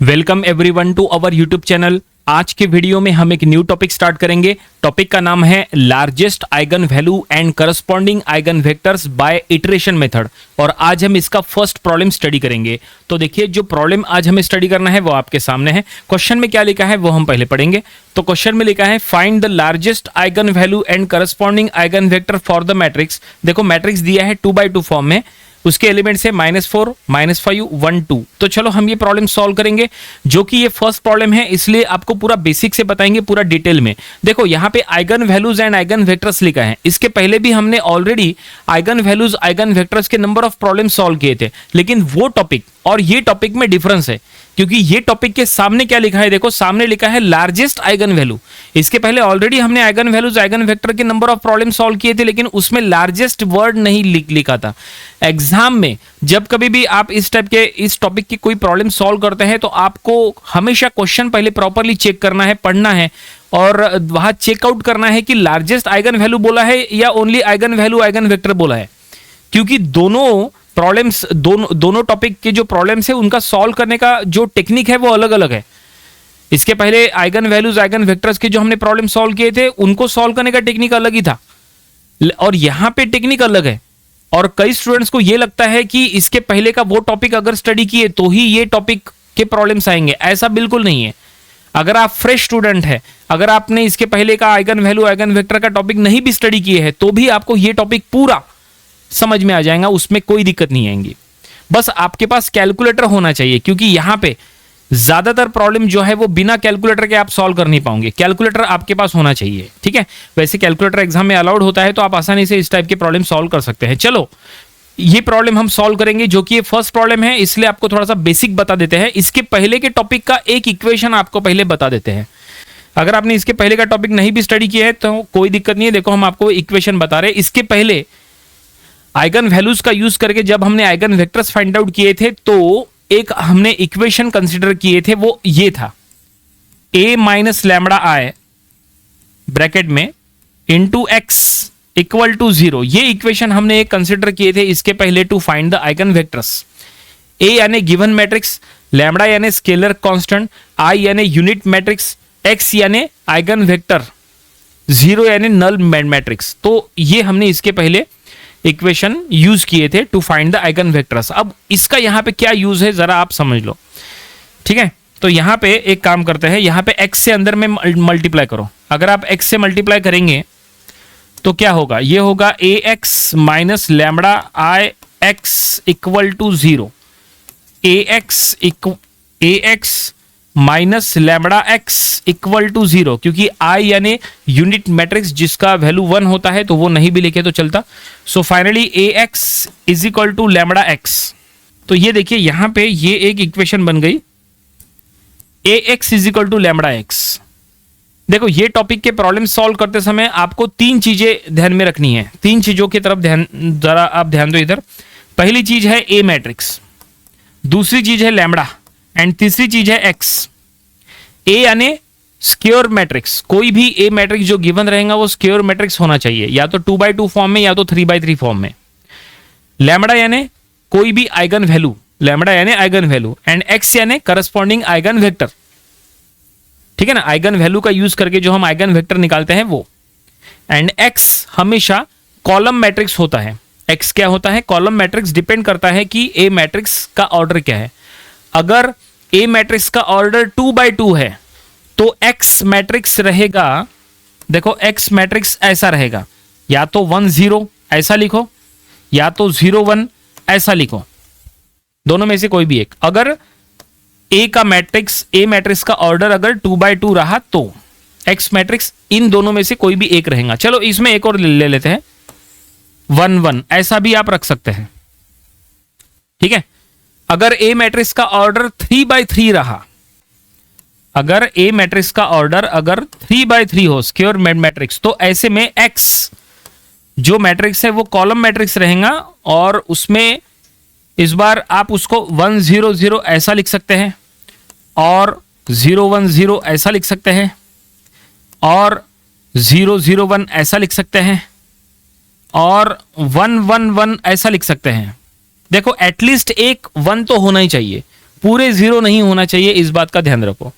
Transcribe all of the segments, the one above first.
Welcome everyone to our YouTube channel. आज के video में हम एक न्यू टॉपिक स्टार्ट करेंगे। टॉपिक का नाम है largest eigen value and corresponding eigen vectors by iteration method, और आज हम इसका फर्स्ट प्रॉब्लम स्टडी करेंगे। तो देखिए, जो प्रॉब्लम आज हमें स्टडी करना है वो आपके सामने है। क्वेश्चन में क्या लिखा है वो हम पहले पढ़ेंगे। तो क्वेश्चन में लिखा है find the largest eigen value and corresponding eigen vector for the matrix. देखो, मैट्रिक्स दिया है 2x2 फॉर्म में, उसके एलिमेंट्स है -4, -5, 1, 2। तो चलो हम ये प्रॉब्लम सॉल्व करेंगे, जो कि ये फर्स्ट प्रॉब्लम है, इसलिए आपको पूरा बेसिक से बताएंगे, पूरा डिटेल में। देखो, यहाँ पे eigen values and eigen vectors लिखा है। इसके पहले भी हमने already eigen values eigen vectors के नंबर ऑफ प्रॉब्लम सॉल्व किए थे, लेकिन वो टॉपिक और ये टॉपिक में डिफरेंस है, क्योंकि ये टॉपिक के सामने क्या लिखा है, देखो सामने लिखा है लार्जेस्ट आइगन वैल्यू। इसके पहले ऑलरेडी हमने आइगन वैल्यूज आइगन वेक्टर के नंबर ऑफ प्रॉब्लम सॉल्व किए थे, लेकिन उसमें लार्जेस्ट वर्ड नहीं लिखा था। एग्जाम में जब कभी भी आप इस टाइप के इस टॉपिक की कोई प्रॉब्लम सॉल्व करते हैं, तो आपको हमेशा क्वेश्चन पहले प्रॉपरली चेक करना है, पढ़ना है, और वहां चेकआउट करना है कि लार्जेस्ट आइगन वैल्यू बोला है या only eigen value eigen vector बोला है, क्योंकि दोनों प्रॉब्लम्स दोनों टॉपिक के जो प्रॉब्लम्स है उनका सॉल्व करने का जो टेक्निक है वो अलग अलग है। इसके पहले आइगन वैल्यूज आइगन वेक्टर्स के जो हमने प्रॉब्लम सॉल्व किए थे, उनको सॉल्व करने का टेक्निक अलग ही था, और यहां पे टेक्निक अलग है। और कई स्टूडेंट्स को ये लगता है कि इसके पहले का वो टॉपिक अगर स्टडी किए तो ही ये टॉपिक के प्रॉब्लम्स आएंगे। ऐसा बिल्कुल नहीं है। अगर आप फ्रेश स्टूडेंट है, अगर आपने इसके पहले का आइगन वैल्यू आइगन वेक्टर का टॉपिक नहीं भी स्टडी किए हैं, तो भी आपको ये टॉपिक पूरा समझ में आ जाएगा, उसमें कोई दिक्कत नहीं आएंगी। बस आपके पास कैलकुलेटर होना चाहिए, क्योंकि यहां पे ज्यादातर प्रॉब्लम जो है वो बिना कैलकुलेटर के आप सॉल्व कर नहीं पाओगे। कैलकुलेटर आपके पास होना चाहिए, ठीक है। वैसे कैलकुलेटर एग्जाम में अलाउड होता है, तो आप आसानी से इस टाइप के प्रॉब्लम सॉल्व कर सकते हैं। चलो, ये प्रॉब्लम हम सॉल्व करेंगे, जो कि ये फर्स्ट प्रॉब्लम है, इसलिए आपको थोड़ा सा बेसिक बता देते हैं। इसके पहले के टॉपिक का एक इक्वेशन आपको पहले बता देते हैं। अगर आपने इसके पहले का टॉपिक नहीं भी स्टडी किया है तो कोई दिक्कत नहीं है। देखो, हम आपको इक्वेशन बता रहे हैं। इसके पहले आइगन वैल्यूज का यूज करके जब हमने आइगन वेक्टर्स फाइंड आउट किए थे, तो एक हमने इक्वेशन कंसीडर किए थे, वो ये था a minus lambda I bracket में इंटू एक्स इक्वल टू 0। ये इक्वेशन हमने एक कंसीडर किए थे इसके पहले to find the eigen vectors. a यानी गिवन मैट्रिक्स, लैम्बडा यानी स्केलर कांस्टेंट, i यानी यूनिट मैट्रिक्स, x यानी आइगन वेक्टर, 0 यानी नल मैट्रिक्स। तो ये हमने इसके पहले इक्वेशन यूज किए थे to find the eigen vectors. अब इसका यहां पे क्या यूज है जरा आप समझ लो, ठीक है। तो यहां पे एक काम करते हैं, यहां पे x से अंदर में मल्टीप्लाई करो। अगर आप x से मल्टीप्लाई करेंगे तो क्या होगा, ये होगा ax minus lambda I x equal to 0, ax minus lambda x equal to 0, क्योंकि i यानी यूनिट मैट्रिक्स जिसका वैल्यू 1 होता है, तो वो नहीं भी लिखे तो चलता। So finally ax is equal to lambda x। तो ये देखिए, यहां पे ये एक इक्वेशन बन गई, ax is equal to lambda x। देखो, ये टॉपिक के प्रॉब्लम सॉल्व करते समय आपको तीन चीजें ध्यान में रखनी है। तीन चीजों की तरफ जरा आप ध्यान दो इधर। पहली चीज है a मैट्रिक्स, दूसरी चीज है लैम्बडा, एंड तीसरी चीज है x। a यानी स्क्वायर मैट्रिक्स, कोई भी a मैट्रिक्स जो गिवन रहेगा वो स्क्वायर मैट्रिक्स होना चाहिए, या तो 2x2 फॉर्म में या तो 3x3 फॉर्म में। लैम्बडा यानी कोई भी आइगन वैल्यू, लैम्बडा यानी आइगन वैल्यू, एंड x यानी करस्पॉन्डिंग आइगन वेक्टर, ठीक है ना। आइगन वैल्यू का यूज करके जो हम आइगन वेक्टर निकालते हैं वो। एंड x हमेशा कॉलम मैट्रिक्स होता है। x क्या होता है, कॉलम मैट्रिक्स। डिपेंड करता है कि a मैट्रिक्स का ऑर्डर क्या है। अगर a मैट्रिक्स का ऑर्डर 2x2 है तो x मैट्रिक्स रहेगा, देखो x मैट्रिक्स ऐसा रहेगा, या तो 1 0 ऐसा लिखो, या तो 0 1 ऐसा लिखो, दोनों में से कोई भी एक। अगर a मैट्रिक्स का ऑर्डर अगर 2x2 रहा तो x मैट्रिक्स इन दोनों में से कोई भी एक रहेगा। चलो, इसमें एक और ले लेते हैं, 1 1 ऐसा भी आप रख सकते हैं, ठीक है। अगर a मैट्रिक्स का ऑर्डर 3x3 रहा, अगर a मैट्रिक्स का ऑर्डर अगर 3x3 हो, स्क्वायर मैट्रिक्स, तो ऐसे में x जो मैट्रिक्स है वो कॉलम मैट्रिक्स रहेगा, और उसमें इस बार आप उसको 1 0 0 ऐसा लिख सकते हैं, और 0 1 0 ऐसा लिख सकते हैं, और 0 0 1 ऐसा लिख सकते हैं, और 1 1 1 ऐसा लिख सकते हैं। देखो, एटलीस्ट एक 1 तो होना ही चाहिए, पूरे जीरो नहीं होना चाहिए, इस बात का ध्यान रखो।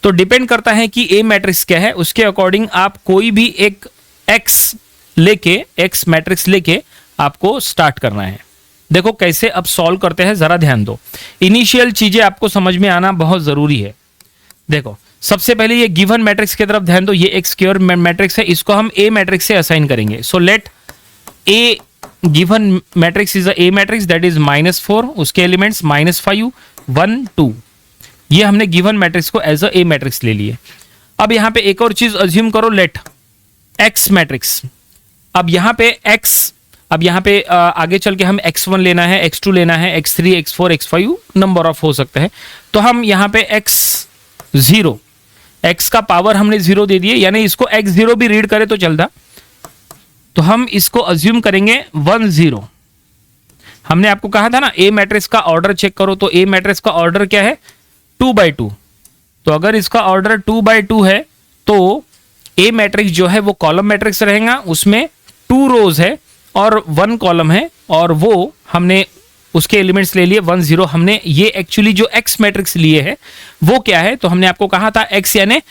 तो डिपेंड करता है कि ए मैट्रिक्स क्या है, उसके अकॉर्डिंग आप कोई भी एक एक्स मैट्रिक्स लेके आपको स्टार्ट करना है। देखो कैसे अब सॉल्व करते हैं, जरा ध्यान दो। इनिशियल चीजें आपको समझ में आना बहुत जरूरी है। देखो सबसे पहले ये गिवन मैट्रिक्स की तरफ ध्यान दो। ये एक स्क्वायर मैट्रिक्स है, इसको हम ए मैट्रिक्स से असाइन करेंगे। So let A given matrix is a matrix that is -4, उसके एलिमेंट्स -5, 1, 2। ये हमने गिवन मैट्रिक्स को एज अ ए मैट्रिक्स ले लिए। अब यहां पे एक और चीज अज्यूम करो, लेट एक्स मैट्रिक्स। अब यहां पे एक्स, अब यहां पे आगे चल के हम x1 लेना है, x2 लेना है, x3, x4, x5 number of हो सकते हैं। तो हम यहां पे x0, x का पावर हमने 0 दे दिए, यानी इसको x0 भी रीड करे तो चलता। तो हम इसको अज्यूम करेंगे 1, 0। हमने आपको कहा था ना ए मैट्रिक्स का ऑर्डर चेक करो, तो ए मैट्रिक्स का ऑर्डर क्या है, 2/2। तो अगर इसका ऑर्डर 2/2 है तो ए मैट्रिक्स जो है वो कॉलम मैट्रिक्स रहेगा, उसमें 2 रोज है और 1 कॉलम है, और वो हमने उसके एलिमेंट्स ले लिए 1, 0। हमने ये एक्चुअली जो एक्स मैट्रिक्स लिए है वो क्या है, तो हमने आपको कहा था एक्स यानी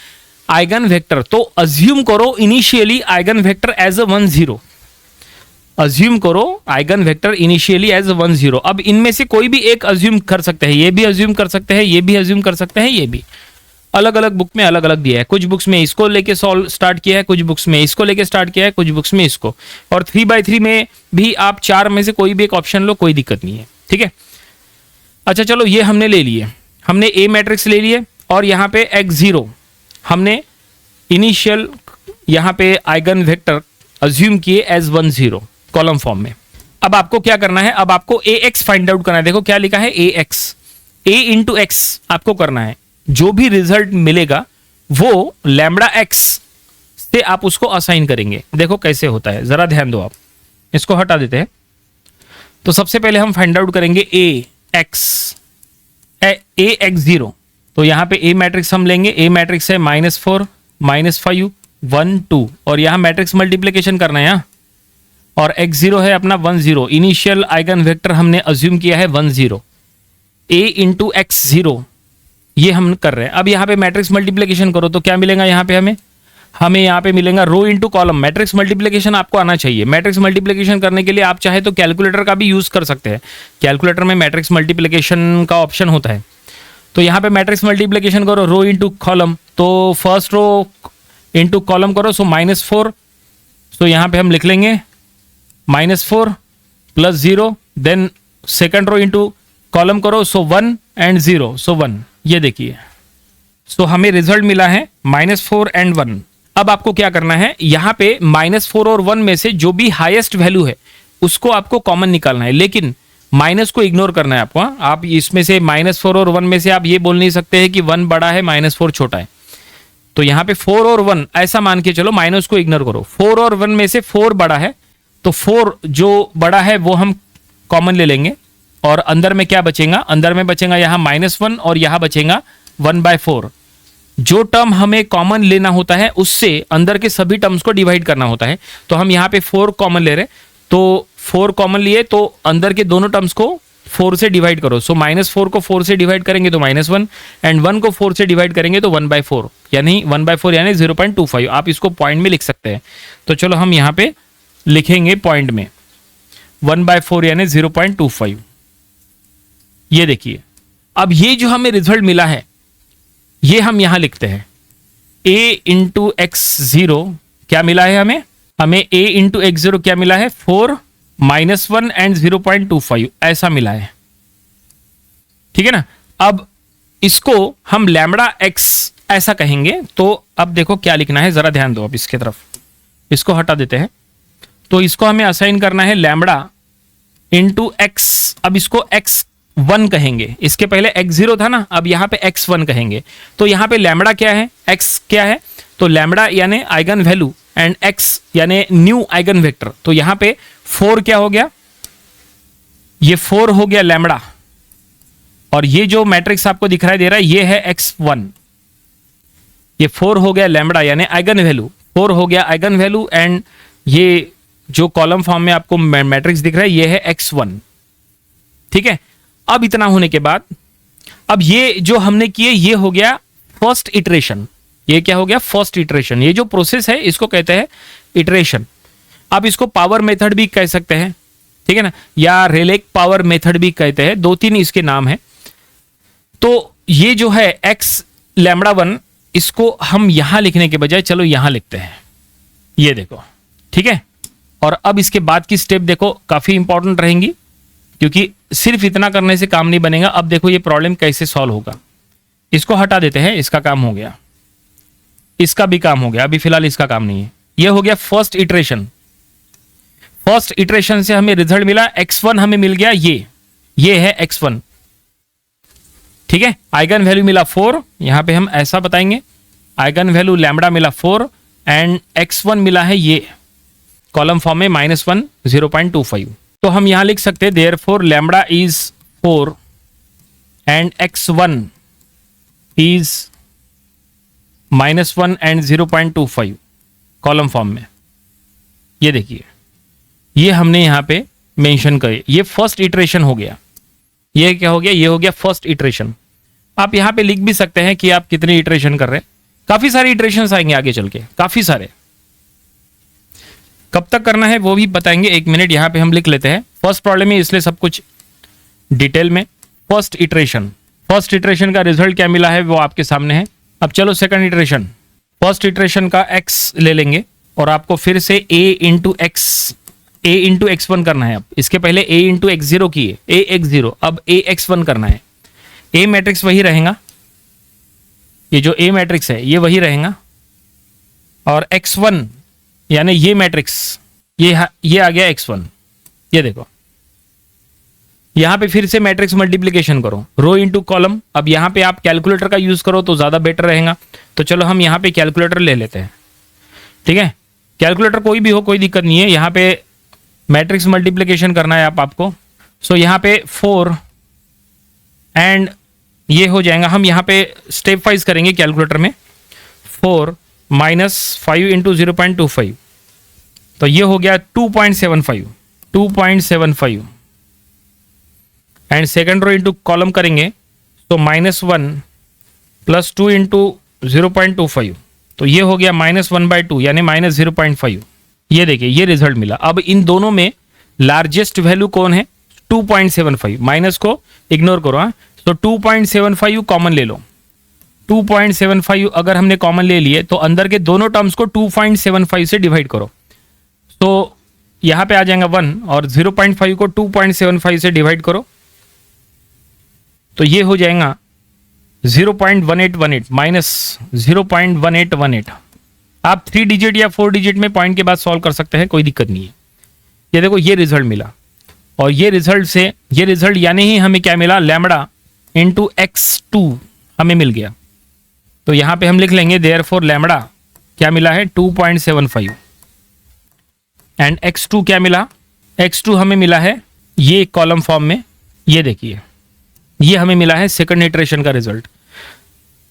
आइगन वेक्टर। तो अज्यूम करो initially eigen vector as a 1, 0। Assume करो आइगन वेक्टर इनिशियली एज 1, 0। अब इनमें से कोई भी एक अज्यूम कर सकते हैं, ये भी अज्यूम कर सकते हैं, ये भी अज्यूम कर सकते हैं, ये भी। अलग अलग बुक में अलग अलग दिया है। कुछ बुक्स में इसको लेके सॉल्व स्टार्ट किया है, कुछ बुक्स में इसको लेके स्टार्ट किया है, कुछ बुक्स में इसको। और 3/3 में भी आप 4 में से कोई भी एक ऑप्शन लो, कोई दिक्कत नहीं है, ठीक है। अच्छा चलो ये हमने ले लिए, हमने ए मैट्रिक्स ले लिए, और यहाँ पे x0 हमने इनिशियल यहाँ पे आइगन वेक्टर अज्यूम किए एज 1, 0 कॉलम फॉर्म में। अब आपको क्या करना है, अब आपको ax फाइंड आउट करना है। देखो क्या लिखा है, ax, a इंटू एक्स आपको करना है। जो भी रिजल्ट मिलेगा वो लैम्बडा x से आप उसको असाइन करेंगे। देखो कैसे होता है, जरा ध्यान दो। आप इसको हटा देते हैं। तो सबसे पहले हम फाइंड आउट करेंगे ax0। तो यहां पे ए मैट्रिक्स हम लेंगे, ए मैट्रिक्स है -4, -5, 1, 2, और यहां मैट्रिक्स मल्टीप्लीकेशन करना है यहाँ। और x0 है अपना 1, 0। इनिशियल आइगन वेक्टर हमने अज्यूम किया है 1, 0। a इंटू x0 ये हम कर रहे हैं। अब यहाँ पे मैट्रिक्स मल्टीप्लीकेशन करो तो क्या मिलेगा यहाँ पे हमें यहाँ पे मिलेगा रो इंटू कॉलम। मैट्रिक्स मल्टीप्लीकेशन आपको आना चाहिए। मैट्रिक्स मल्टीप्लीकेशन करने के लिए आप चाहे तो कैलकुलेटर का भी यूज कर सकते हैं। कैलकुलेटर में मैट्रिक्स मल्टीप्लीकेशन का ऑप्शन होता है। तो यहाँ पे मैट्रिक्स मल्टीप्लीकेशन करो, रो इंटू कॉलम। तो फर्स्ट रो इंटू कॉलम करो, सो -4। तो यहाँ पे हम लिख लेंगे -4 + 0। Then second row into column करो, सो 1 एंड 0, सो 1। ये देखिए, सो हमें रिजल्ट मिला है -4 एंड 1। अब आपको क्या करना है, यहाँ पे -4 और 1 में से जो भी हाईएस्ट वैल्यू है उसको आपको कॉमन निकालना है, लेकिन माइनस को इग्नोर करना है आपको। आप इसमें से -4 और 1 में से आप ये बोल नहीं सकते हैं कि 1 बड़ा है -4 छोटा है। तो यहाँ पे 4 और 1 ऐसा मान के चलो, माइनस को इग्नोर करो। 4 और 1 में से 4 बड़ा है, तो 4 जो बड़ा है वो हम कॉमन ले लेंगे। और अंदर में क्या बचेगा, अंदर में बचेगा यहाँ -1 और यहाँ बचेगा 1/4। जो टर्म हमें कॉमन लेना होता है उससे अंदर के सभी टर्म्स को डिवाइड करना होता है। तो हम यहाँ पे 4 कॉमन ले रहे, तो 4 कॉमन लिए तो अंदर के दोनों टर्म्स को 4 से डिवाइड करो। सो -4 को 4 से डिवाइड करेंगे तो -1, एंड 1 को 4 से डिवाइड करेंगे तो 1/4, यानी 1/4 यानी 0.25। आप इसको पॉइंट में लिख सकते हैं। तो चलो हम यहाँ पे लिखेंगे पॉइंट में 1/4 यानी 0.25। ये देखिए, अब ये जो हमें रिजल्ट मिला है ये हम यहां लिखते हैं। a इंटू x0 क्या मिला है हमें a इंटू x0 क्या मिला है, 4, -1 एंड 0.25 ऐसा मिला है, ठीक है ना। अब इसको हम लैम्बडा x ऐसा कहेंगे। तो अब देखो क्या लिखना है, जरा ध्यान दो। अब इसके तरफ इसको हटा देते हैं। तो इसको हमें असाइन करना है लैम्बडा इंटू x। अब इसको x1 कहेंगे, इसके पहले x0 था ना, अब यहाँ पे x1 कहेंगे। तो यहाँ पे लैम्बडा क्या है, x क्या है, तो लैम्बडा यानी आइगन वैल्यू एंड x यानी न्यू आइगन वेक्टर। तो यहाँ पे 4 क्या हो गया, ये 4 हो गया लैम्बडा, और ये जो मैट्रिक्स आपको दिखाई दे रहा है ये है x1। ये 4 हो गया लैम्बडा यानी आइगन वैल्यू, 4 हो गया आइगन वैल्यू, एंड ये जो कॉलम फॉर्म में आपको मैट्रिक्स दिख रहा है ये है x1, ठीक है। अब इतना होने के बाद अब ये जो हमने किए ये हो गया फर्स्ट इटरेशन। ये क्या हो गया? First iteration. ये जो प्रोसेस है इसको कहते हैं इटरेशन। आप इसको पावर मेथड भी कह सकते हैं, ठीक है ना, या रेलेक पावर मेथड भी कहते हैं, दो तीन इसके नाम है। तो ये जो है एक्स लैम्बडा 1, इसको हम यहां लिखने के बजाय चलो यहां लिखते हैं, ये देखो, ठीक है। और अब इसके बाद की स्टेप देखो, काफी इंपॉर्टेंट रहेंगी, क्योंकि सिर्फ इतना करने से काम नहीं बनेगा। अब देखो ये प्रॉब्लम कैसे सॉल्व होगा। इसको हटा देते हैं, इसका काम हो गया, इसका भी काम हो गया, अभी फिलहाल इसका काम नहीं है। ये हो गया फर्स्ट इटरेशन। फर्स्ट इटरेशन से हमें रिजल्ट मिला x1, हमें मिल गया ये है x1, ठीक है। आइगन वैल्यू मिला 4, यहां पे हम ऐसा बताएंगे, आइगन वैल्यू लैम्बडा मिला 4 एंड x1 मिला है ये कॉलम फॉर्म में -1 0.25। तो हम यहां लिख सकते हैं therefore lambda is 4 and x1 is -1 and 0.25 column form में। ये देखिए, ये हमने यहां पे मेंशन करे, ये फर्स्ट इटरेशन हो गया। ये क्या हो गया? ये हो गया फर्स्ट इटरेशन। आप यहां पे लिख भी सकते हैं कि आप कितने इटरेशन कर रहे हैं। काफी सारे इटरेशंस आएंगे आगे चल के, काफी सारे। कब तक करना है वो भी बताएंगे, एक मिनट यहां पे हम लिख लेते हैं। फर्स्ट प्रॉब्लम है इसलिए सब कुछ डिटेल में। फर्स्ट इटरेशन का रिजल्ट क्या मिला है वो आपके सामने है। अब चलो सेकंड इटरेशन। फर्स्ट इटरेशन का x ले लेंगे और आपको फिर से a इंटू x1 करना है। अब इसके पहले a इंटू x0 किए, ax0, अब ax1 करना है। a मैट्रिक्स वही रहेगा, ये जो a मैट्रिक्स है ये वही रहेगा, और x1 यानी ये मैट्रिक्स, ये आ गया x1। ये देखो, यहां पे फिर से मैट्रिक्स मल्टीप्लिकेशन करो, रो इंटू कॉलम। अब यहां पे आप कैलकुलेटर का यूज करो तो ज्यादा बेटर रहेगा। तो चलो हम यहां पे कैलकुलेटर ले लेते हैं, ठीक है। कैलकुलेटर कोई भी हो, कोई दिक्कत नहीं है। यहां पे मैट्रिक्स मल्टीप्लिकेशन करना है आपको। सो यहां पे 4 एंड ये हो जाएगा, हम यहां पे स्टेप वाइज करेंगे कैलकुलेटर में। 4 -5 इंटू 0.25, तो ये हो गया 2.75 and second row into column करेंगे तो -1 + 2 इंटू 0.25, तो ये हो गया -1/2 यानी -0.5। ये देखिए ये रिजल्ट मिला। अब इन दोनों में लार्जेस्ट वैल्यू कौन है? 2.75। माइनस को इग्नोर करो, हाँ। तो 2.75 कॉमन ले लो। 2.75 अगर हमने कॉमन ले लिए तो अंदर के दोनों टर्म्स को 2.75 से डिवाइड करो, तो यहां पे आ जाएगा 1, और 0.5 को 2.75 से डिवाइड करो तो ये हो जाएगा 0.1818 -0.1818। आप 3 डिजिट या 4 डिजिट में पॉइंट के बाद सॉल्व कर सकते हैं, कोई दिक्कत नहीं है। ये देखो ये रिजल्ट मिला, और ये रिजल्ट यानी ही हमें क्या मिला? लैम्बडा इंटू x2 हमें मिल गया। तो यहां पे हम लिख लेंगे देयरफॉर लैम्बडा क्या मिला है? 2.75 एंड x2 क्या मिला? x2 हमें मिला है ये कॉलम फॉर्म में। ये देखिए ये हमें मिला है सेकंड इटरेशन का रिजल्ट।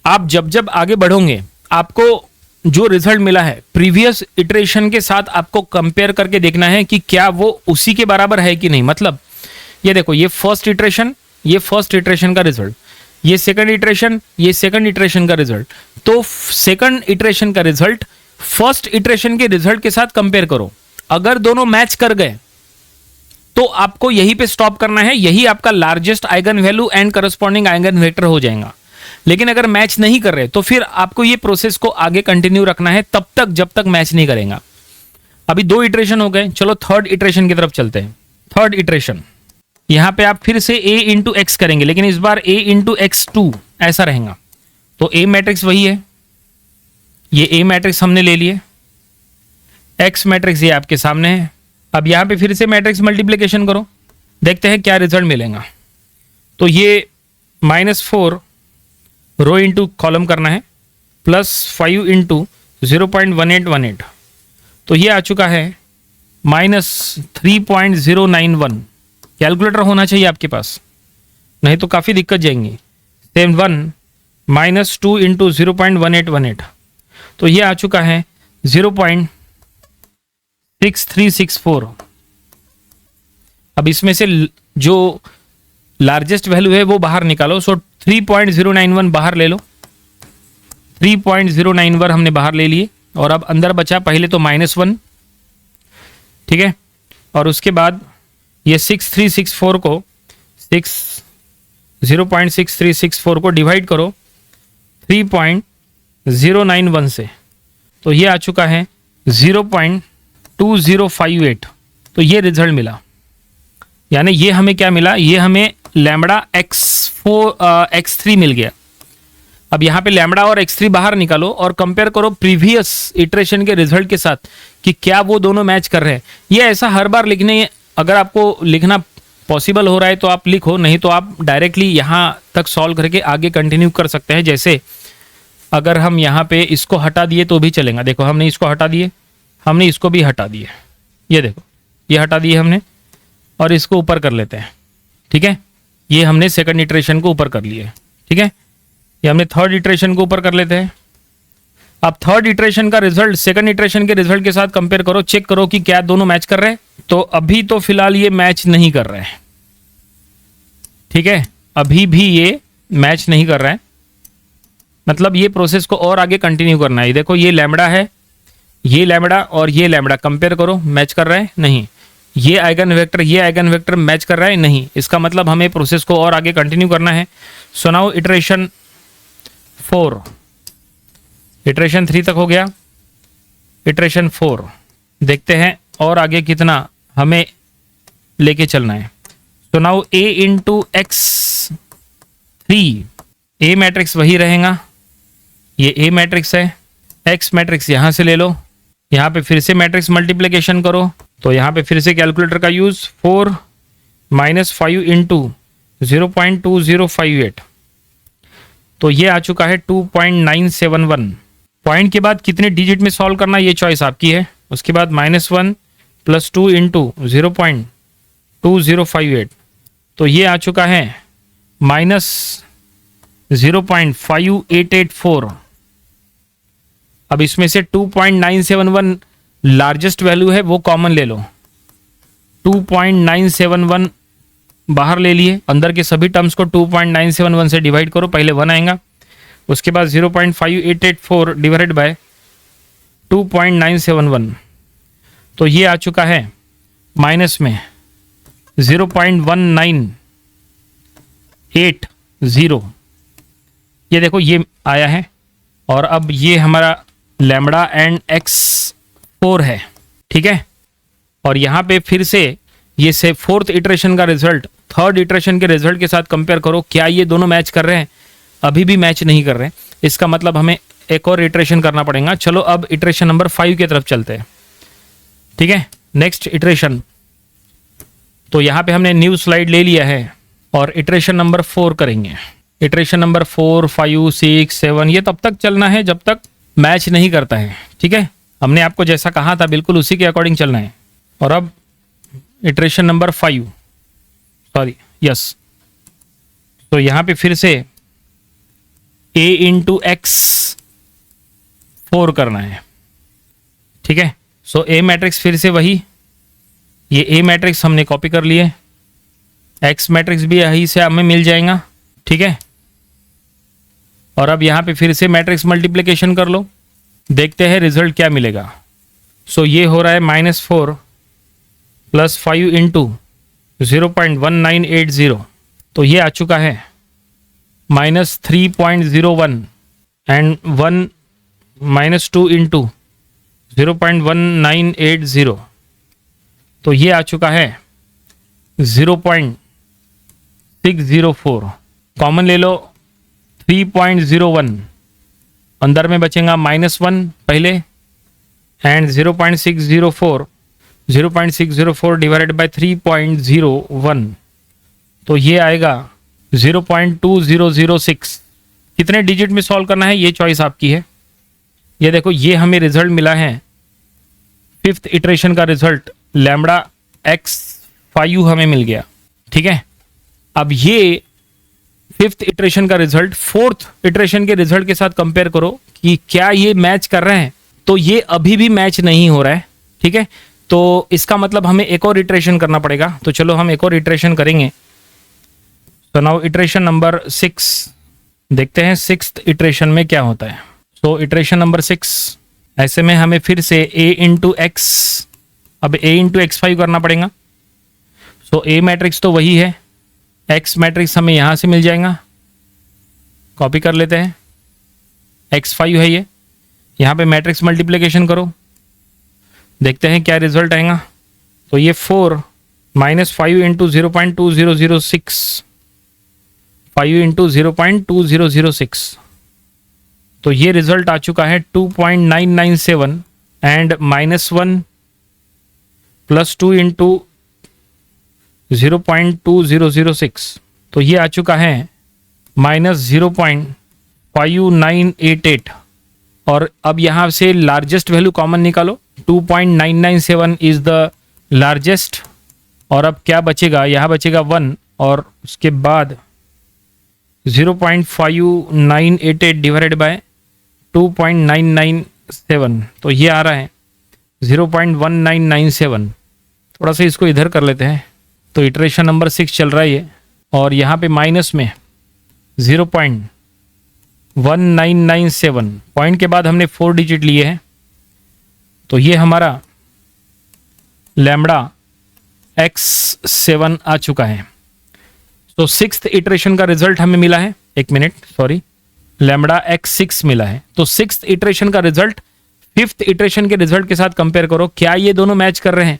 आप जब आगे बढ़ोगे आपको जो रिजल्ट मिला है प्रीवियस इटरेशन के साथ आपको कंपेयर करके देखना है कि क्या वो उसी के बराबर है कि नहीं। मतलब ये देखो, ये फर्स्ट इटरेशन का रिजल्ट, ये सेकंड इटरेशन का रिजल्ट। तो सेकंड इटरेशन का रिजल्ट फर्स्ट इटरेशन के रिजल्ट के साथ कंपेयर करो। अगर दोनों मैच कर गए तो आपको यहीं पे स्टॉप करना है, यही आपका largest eigen value and corresponding eigen vector हो जाएगा। लेकिन अगर मैच नहीं कर रहे तो फिर आपको ये प्रोसेस को आगे कंटिन्यू रखना है तब तक जब तक मैच नहीं करेगा। अभी 2 इटरेशन हो गए, चलो थर्ड इटरेशन की तरफ चलते हैं। थर्ड इटरेशन, यहां पे आप फिर से a इंटू एक्स करेंगे, लेकिन इस बार a इंटू x2 ऐसा रहेगा। तो a मैट्रिक्स वही है, ये a मैट्रिक्स हमने ले लिए, x मैट्रिक्स ये आपके सामने है। अब यहां पे फिर से मैट्रिक्स मल्टीप्लिकेशन करो, देखते हैं क्या रिजल्ट मिलेगा। तो ये -4 रो इंटू कॉलम करना है, +5 इंटू 0.1818, तो ये आ चुका है -3.091। कैलकुलेटर होना चाहिए आपके पास, नहीं तो काफी दिक्कत जाएंगी। सेम 1 -2 इंटू 0.1818, तो ये आ चुका है 0.6364। अब इसमें से जो लार्जेस्ट वैल्यू है वो बाहर निकालो। सो 3.091 बाहर ले लो, 3.091 हमने बाहर ले लिए और अब अंदर बचा पहले तो -1, ठीक है, और उसके बाद ये 6364 को 0.6364 को डिवाइड करो 3.091 से, तो ये आ चुका है 0.2058। तो ये रिजल्ट मिला, यानी ये हमें क्या मिला, ये हमें लैम्बडा x3 मिल गया। अब यहाँ पे लैम्बडा और x3 बाहर निकालो और कंपेयर करो प्रीवियस इटरेशन के रिजल्ट के साथ कि क्या वो दोनों मैच कर रहे हैं। ये ऐसा हर बार लिखने, अगर आपको लिखना पॉसिबल हो रहा है तो आप लिखो, नहीं तो आप डायरेक्टली यहाँ तक सॉल्व करके आगे कंटिन्यू कर सकते हैं। जैसे अगर हम यहाँ पे इसको हटा दिए तो भी चलेगा। देखो हमने इसको हटा दिए, हमने इसको भी हटा दिए, ये देखो ये हटा दिए हमने, और इसको ऊपर कर लेते हैं, ठीक है। ये हमने सेकंड इटरेशन को ऊपर कर लिए, ठीक है। ये हमने थर्ड इटरेशन को ऊपर कर लेते हैं। अब थर्ड इटरेशन का रिजल्ट सेकंड इटरेशन के रिजल्ट के साथ कंपेयर करो, चेक करो कि क्या दोनों मैच कर रहे हैं। तो अभी तो फिलहाल ये मैच नहीं कर रहे हैं, ठीक है, अभी भी ये मैच नहीं कर रहा है। मतलब ये प्रोसेस को और आगे कंटिन्यू करना है। देखो ये लैम्बडा है, ये लैम्बडा और ये लैम्बडा कंपेयर करो, मैच कर रहा है नहीं। ये आइगन वेक्टर, ये आइगन वेक्टर मैच कर रहा है नहीं। इसका मतलब हमें प्रोसेस को और आगे कंटिन्यू करना है। सो नाउ इटरेशन 4, इटरेशन 3 तक हो गया, इटरेशन 4 देखते हैं और आगे कितना हमें लेके चलना है। तो now a into x3, a matrix वही रहेगा, ये a मैट्रिक्स है, x मैट्रिक्स यहां से ले लो, यहां पे फिर से मैट्रिक्स मल्टीप्लिकेशन करो, तो यहां पे फिर से कैलकुलेटर का यूज 4 - 5 इंटू 0.2058, तो ये आ चुका है 2.971। पॉइंट के बाद कितने डिजिट में सॉल्व करना ये चॉइस आपकी है। उसके बाद -1 + 2 इंटू 0.2058, तो ये आ चुका है -0.5884। अब इसमें से 2.971 लार्जेस्ट वैल्यू है, वो कॉमन ले लो। 2.971 बाहर ले लिए, अंदर के सभी टर्म्स को 2.971 से डिवाइड करो, पहले 1 आएगा, उसके बाद 0.5884 डिवाइडेड बाय 2.971, तो ये आ चुका है माइनस में 0.1980। ये देखो ये आया है, और अब ये हमारा लैम्बडा एंड x4 है, ठीक है। और यहाँ पे फिर से ये से फोर्थ इटरेशन का रिजल्ट थर्ड इटरेशन के रिजल्ट के साथ कंपेयर करो, क्या ये दोनों मैच कर रहे हैं। अभी भी मैच नहीं कर रहे हैं, इसका मतलब हमें एक और इटरेशन करना पड़ेगा। चलो अब इटरेशन नंबर 5 की तरफ चलते हैं, ठीक है। नेक्स्ट इटरेशन, तो यहाँ पे हमने न्यू स्लाइड ले लिया है और इटरेशन नंबर 4 करेंगे। इटरेशन नंबर 4, 5, 6, 7 ये तब तक चलना है जब तक मैच नहीं करता है, ठीक है। हमने आपको जैसा कहा था बिल्कुल उसी के अकॉर्डिंग चलना है। और अब इटरेशन नंबर 5, सॉरी यस, तो यहाँ पे फिर से a इंटू x4 करना है, ठीक है। सो a मैट्रिक्स फिर से वही, ये a मैट्रिक्स हमने कॉपी कर लिए, x मैट्रिक्स भी यही से हमें मिल जाएगा, ठीक है। और अब यहाँ पे फिर से मैट्रिक्स मल्टीप्लिकेशन कर लो, देखते हैं रिजल्ट क्या मिलेगा। सो ये हो रहा है -4 + 5 इंटू 0.1980, तो ये आ चुका है -3.01 एंड 1 - 2 इंटू 0.1980, तो ये आ चुका है 0.604। कॉमन ले लो 3.01, अंदर में बचेगा -1 पहले एंड 0.604 डिवाइडेड बाय 3.01, तो ये आएगा 0.2006। कितने डिजिट में सॉल्व करना है ये चॉइस आपकी है। ये देखो ये हमें रिजल्ट मिला है, फिफ्थ इटरेशन का रिजल्ट लैम्बडा x5 हमें मिल गया, ठीक है। अब ये फिफ्थ इटरेशन का रिजल्ट फोर्थ इटरेशन के रिजल्ट के साथ कंपेयर करो कि क्या ये मैच कर रहे हैं। तो ये अभी भी मैच नहीं हो रहा है, ठीक है। तो इसका मतलब हमें एक और इटरेशन करना पड़ेगा। तो चलो हम एक और इटरेशन करेंगे। सो नाउ इटरेशन नंबर 6 देखते हैं, सिक्स्थ इटरेशन में क्या होता है। सो इटरेशन नंबर 6, ऐसे में हमें फिर से a इंटू एक्स, अब a इंटू x5 करना पड़ेगा। सो a मैट्रिक्स तो वही है, x मैट्रिक्स हमें यहाँ से मिल जाएगा, कॉपी कर लेते हैं, x5 है ये, यहाँ पे मैट्रिक्स मल्टीप्लिकेशन करो, देखते हैं क्या रिजल्ट आएगा। तो ये 4 माइनस 5 इंटू 0.2006, 5 इंटू 0.2006, तो ये रिजल्ट आ चुका है 2.997 एंड -1 प्लस 2 इंटू 0.2006, तो ये आ चुका है -0.5988। और अब यहाँ से लार्जेस्ट वैल्यू कॉमन निकालो, 2.997 इज द लार्जेस्ट, और अब क्या बचेगा, यहाँ बचेगा 1 और उसके बाद 0.5988 डिवाइडेड बाय 2.997, तो ये आ रहा है 0.1997। थोड़ा सा इसको इधर कर लेते हैं। तो इटरेशन नंबर 6 चल रहा है ये, और यहाँ पे माइनस में 0.1997, पॉइंट के बाद हमने 4 डिजिट लिए हैं, तो ये हमारा लैम्बडा x7 आ चुका है। तो सिक्स्थ इटरेशन का रिजल्ट हमें मिला है, एक मिनट सॉरी, लैम्बडा x6 मिला है। तो सिक्स्थ इटरेशन का रिजल्ट फिफ्थ इटरेशन के रिजल्ट के साथ कंपेयर करो, क्या ये दोनों मैच कर रहे हैं?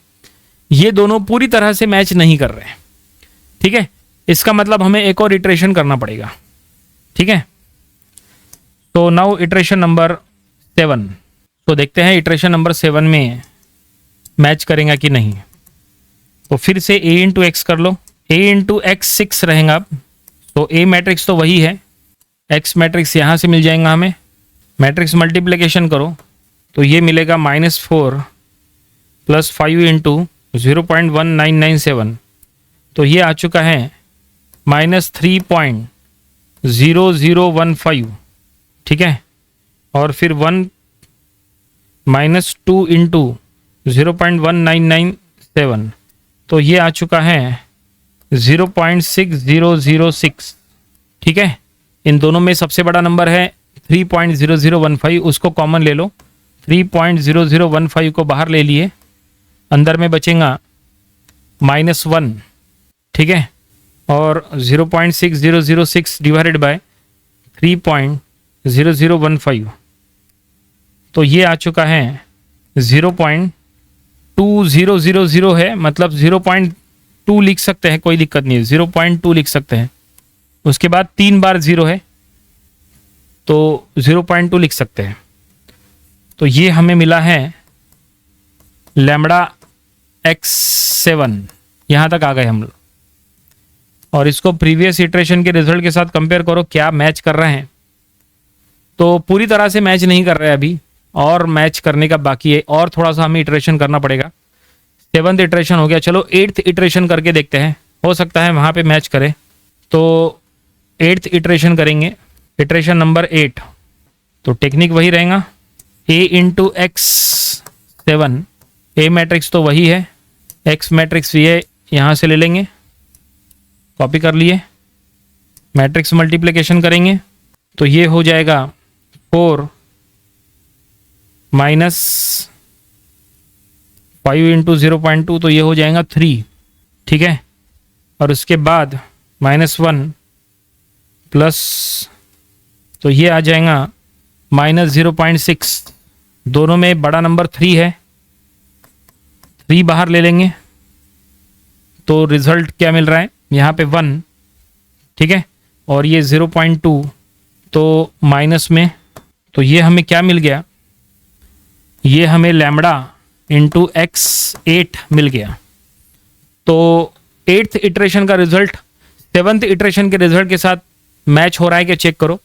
ये दोनों पूरी तरह से मैच नहीं कर रहे हैं, ठीक है। इसका मतलब हमें एक और इटरेशन करना पड़ेगा, ठीक है। तो नाउ इटरेशन नंबर 7, तो देखते हैं इटरेशन नंबर 7 में मैच करेगा कि नहीं। तो फिर से a इंटू एक्स कर लो, a इंटू एक्स 6 रहेगा अब, तो a मैट्रिक्स तो वही है, x मैट्रिक्स यहाँ से मिल जाएगा हमें, मैट्रिक्स मल्टीप्लिकेशन करो तो ये मिलेगा -4 प्लस 5 इंटू 0.1997, तो ये आ चुका है -3.0015, ठीक है। और फिर 1 -2 इंटू 0.1997, तो ये आ चुका है 0.6006, ठीक है। इन दोनों में सबसे बड़ा नंबर है 3.0015, उसको कॉमन ले लो, 3.0015 को बाहर ले लिए, अंदर में बचेगा -1, ठीक है। और 0.6006 डिवाइडेड बाय 3.0015, तो ये आ चुका है 0.2000 है, मतलब 0.2 लिख सकते हैं, कोई दिक्कत नहीं है, 0.2 लिख सकते हैं। उसके बाद 3 बार 0 है तो 0.2 लिख सकते हैं। तो ये हमें मिला है लैम्बडा x7, यहाँ तक आ गए हम लोग। और इसको प्रीवियस इटरेशन के रिजल्ट के साथ कंपेयर करो, क्या मैच कर रहे हैं? तो पूरी तरह से मैच नहीं कर रहे हैं अभी, और मैच करने का बाकी है, और थोड़ा सा हमें इटरेशन करना पड़ेगा। 7th इटरेशन हो गया, चलो 8th इटरेशन करके देखते हैं, हो सकता है वहाँ पे मैच करे। तो 8th इटरेशन करेंगे, इटरेशन नंबर 8, तो टेक्निक वही रहेगा, a into x 7, a matrix तो वही है, x मैट्रिक्स ये यहाँ से ले लेंगे, कॉपी कर लिए, मैट्रिक्स मल्टीप्लिकेशन करेंगे तो ये हो जाएगा 4 माइनस 5 इंटू 0.2, तो ये हो जाएगा 3, ठीक है। और उसके बाद -1 प्लस, तो ये आ जाएगा -0.6, दोनों में बड़ा नंबर 3 है, 3 बाहर ले लेंगे तो रिजल्ट क्या मिल रहा है यहाँ पे 1, ठीक है। और ये 0.2 तो माइनस में, तो ये हमें क्या मिल गया, ये हमें लैम्बडा इंटू x8 मिल गया। तो 8th इटरेशन का रिजल्ट 7th इटरेशन के रिजल्ट के साथ मैच हो रहा है क्या, चेक करो।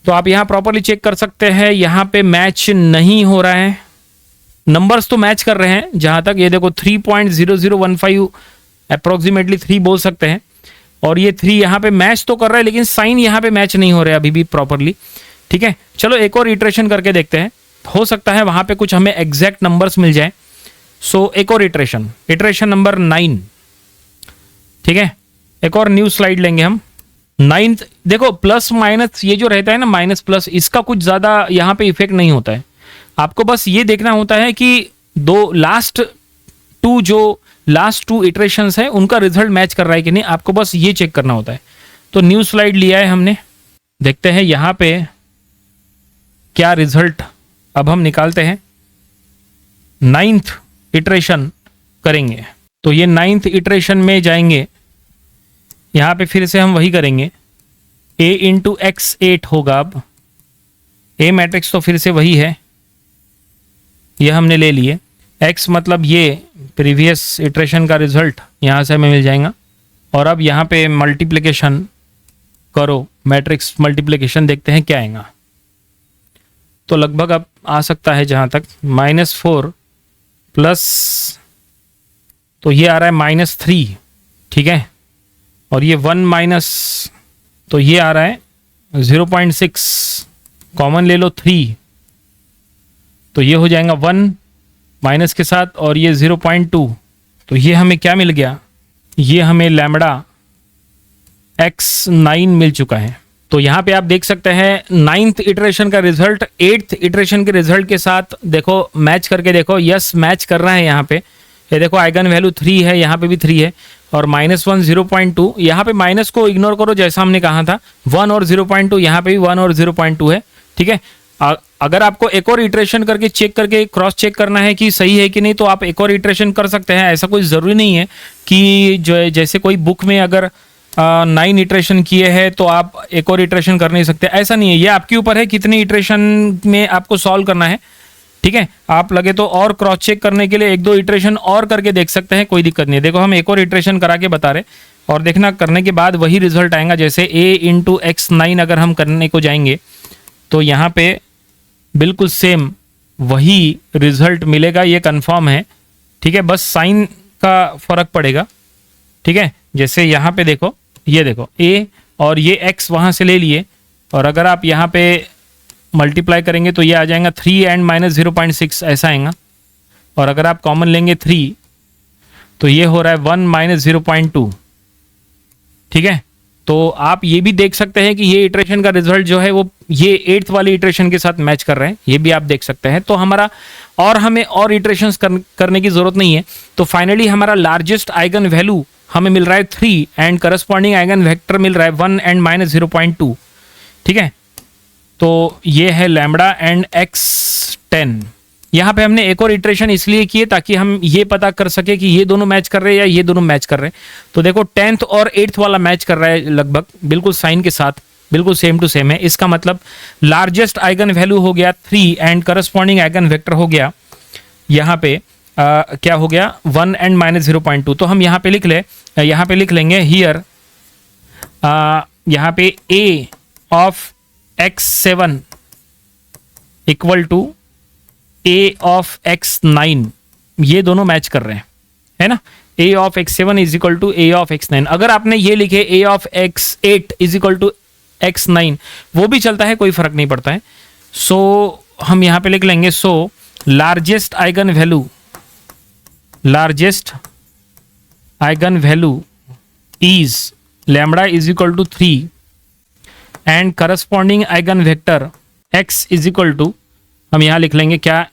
तो आप यहाँ प्रॉपरली चेक कर सकते हैं, यहाँ पे मैच नहीं हो रहा है, नंबर्स तो मैच कर रहे हैं जहाँ तक, ये देखो 3.0015 अप्रोक्सीमेटली 3 बोल सकते हैं, और ये 3 यहाँ पे मैच तो कर रहा है, लेकिन साइन यहाँ पे मैच नहीं हो रहा है अभी भी प्रॉपरली, ठीक है। चलो एक और इटरेशन करके देखते हैं, हो सकता है वहाँ पे कुछ हमें एग्जैक्ट नंबर्स मिल जाए। सो एक और इटरेशन, इटरेशन नंबर 9, ठीक है। एक और न्यू स्लाइड लेंगे हम। नाइन्थ, देखो प्लस माइनस ये जो रहता है ना, माइनस प्लस, इसका कुछ ज़्यादा यहाँ पे इफेक्ट नहीं होता है। आपको बस ये देखना होता है कि लास्ट टू इटरेशंस है उनका रिजल्ट मैच कर रहा है कि नहीं, आपको बस ये चेक करना होता है। तो न्यू स्लाइड लिया है हमने, देखते हैं यहाँ पे क्या रिजल्ट अब हम निकालते हैं। नाइन्थ इटरेशन करेंगे, तो ये नाइन्थ इटरेशन में जाएंगे, यहाँ पे फिर से हम वही करेंगे। a इंटू एक्स 8 होगा। अब a मैट्रिक्स तो फिर से वही है, ये हमने ले लिए। x मतलब ये प्रीवियस इटरेशन का रिजल्ट यहाँ से हमें मिल जाएगा। और अब यहाँ पे मल्टीप्लिकेशन करो, मैट्रिक्स मल्टीप्लिकेशन, देखते हैं क्या आएगा। तो लगभग अब आ सकता है जहाँ तक -4 प्लस, तो ये आ रहा है -3, ठीक है। और ये 1 माइनस, तो ये आ रहा है 0.6, कॉमन ले लो 3, तो ये हो जाएगा 1 माइनस के साथ, और ये 0.2, तो ये हमें क्या मिल गया, ये हमें लैम्बडा x9 मिल चुका है। तो यहाँ पे आप देख सकते हैं नाइन्थ इटरेशन का रिजल्ट 8th इटरेशन के रिजल्ट के साथ देखो, मैच करके देखो, यस मैच कर रहा है। यहाँ पे ये देखो आइगन वैल्यू 3 है, यहाँ पे भी 3 है, और -1 0.2, यहाँ पे माइनस को इग्नोर करो जैसा हमने कहा था, 1 और 0.2, यहाँ पे भी 1 और 0.2 है, ठीक है। अगर आपको एक और इटरेशन करके चेक करके क्रॉस चेक करना है कि सही है कि नहीं, तो आप एक और इटरेशन कर सकते हैं। ऐसा कोई ज़रूरी नहीं है कि जो जैसे कोई बुक में अगर 9 इटरेशन किए हैं तो आप एक और इटरेशन कर नहीं सकते, ऐसा नहीं है। ये आपके ऊपर है कितनी इटरेशन में आपको सॉल्व करना है, ठीक है। आप लगे तो और क्रॉस चेक करने के लिए 1-2 इटरेशन और करके देख सकते हैं, कोई दिक्कत नहीं है। देखो हम एक और इटरेशन करा के बता रहे, और देखना करने के बाद वही रिजल्ट आएगा। जैसे a इंटू x9 अगर हम करने को जाएंगे तो यहाँ पे बिल्कुल सेम वही रिजल्ट मिलेगा, ये कंफर्म है, ठीक है। बस साइन का फर्क पड़ेगा, ठीक है। जैसे यहाँ पे देखो, ये देखो a और ये x वहाँ से ले लिए, और अगर आप यहाँ पे मल्टीप्लाई करेंगे तो ये आ जाएगा 3 एंड -0.6 ऐसा आएगा। और अगर आप कॉमन लेंगे 3, तो ये हो रहा है 1 -0.2, ठीक है। तो आप ये भी देख सकते हैं कि ये इटरेशन का रिजल्ट जो है वो ये 8th वाली इटरेशन के साथ मैच कर रहे हैं, ये भी आप देख सकते हैं। तो हमें और इटरेशंस करने की जरूरत नहीं है। तो फाइनली हमारा लार्जेस्ट आइगन वैल्यू हमें मिल रहा है 3 एंड करस्पॉन्डिंग आइगन वेक्टर मिल रहा है 1 एंड -0.2, ठीक है। तो ये है लैम्बडा एंड x10। यहाँ पे हमने एक और इटरेशन इसलिए किए ताकि हम ये पता कर सके कि ये दोनों मैच कर रहे हैं या ये दोनों मैच कर रहे हैं। तो देखो 10th और 8th वाला मैच कर रहा है लगभग, बिल्कुल साइन के साथ बिल्कुल सेम टू सेम है। इसका मतलब लार्जेस्ट आइगन वैल्यू हो गया 3 एंड करस्पॉन्डिंग आइगन वेक्टर हो गया यहाँ पे क्या हो गया 1 एंड -0.2। तो हम यहाँ पे लिख लेंगे हियर, यहाँ पे a of x7 equal to a of x9, ये दोनों मैच कर रहे हैं, है ना। a of x7 is equal to a of x9। अगर आपने ये लिखे a of x8 is equal to x9, वो भी चलता है, कोई फर्क नहीं पड़ता है। सो हम यहाँ पे लिख लेंगे, so largest eigen value is lambda is equal to 3 and corresponding eigen vector x is equal to, हम यहाँ लिख लेंगे क्या,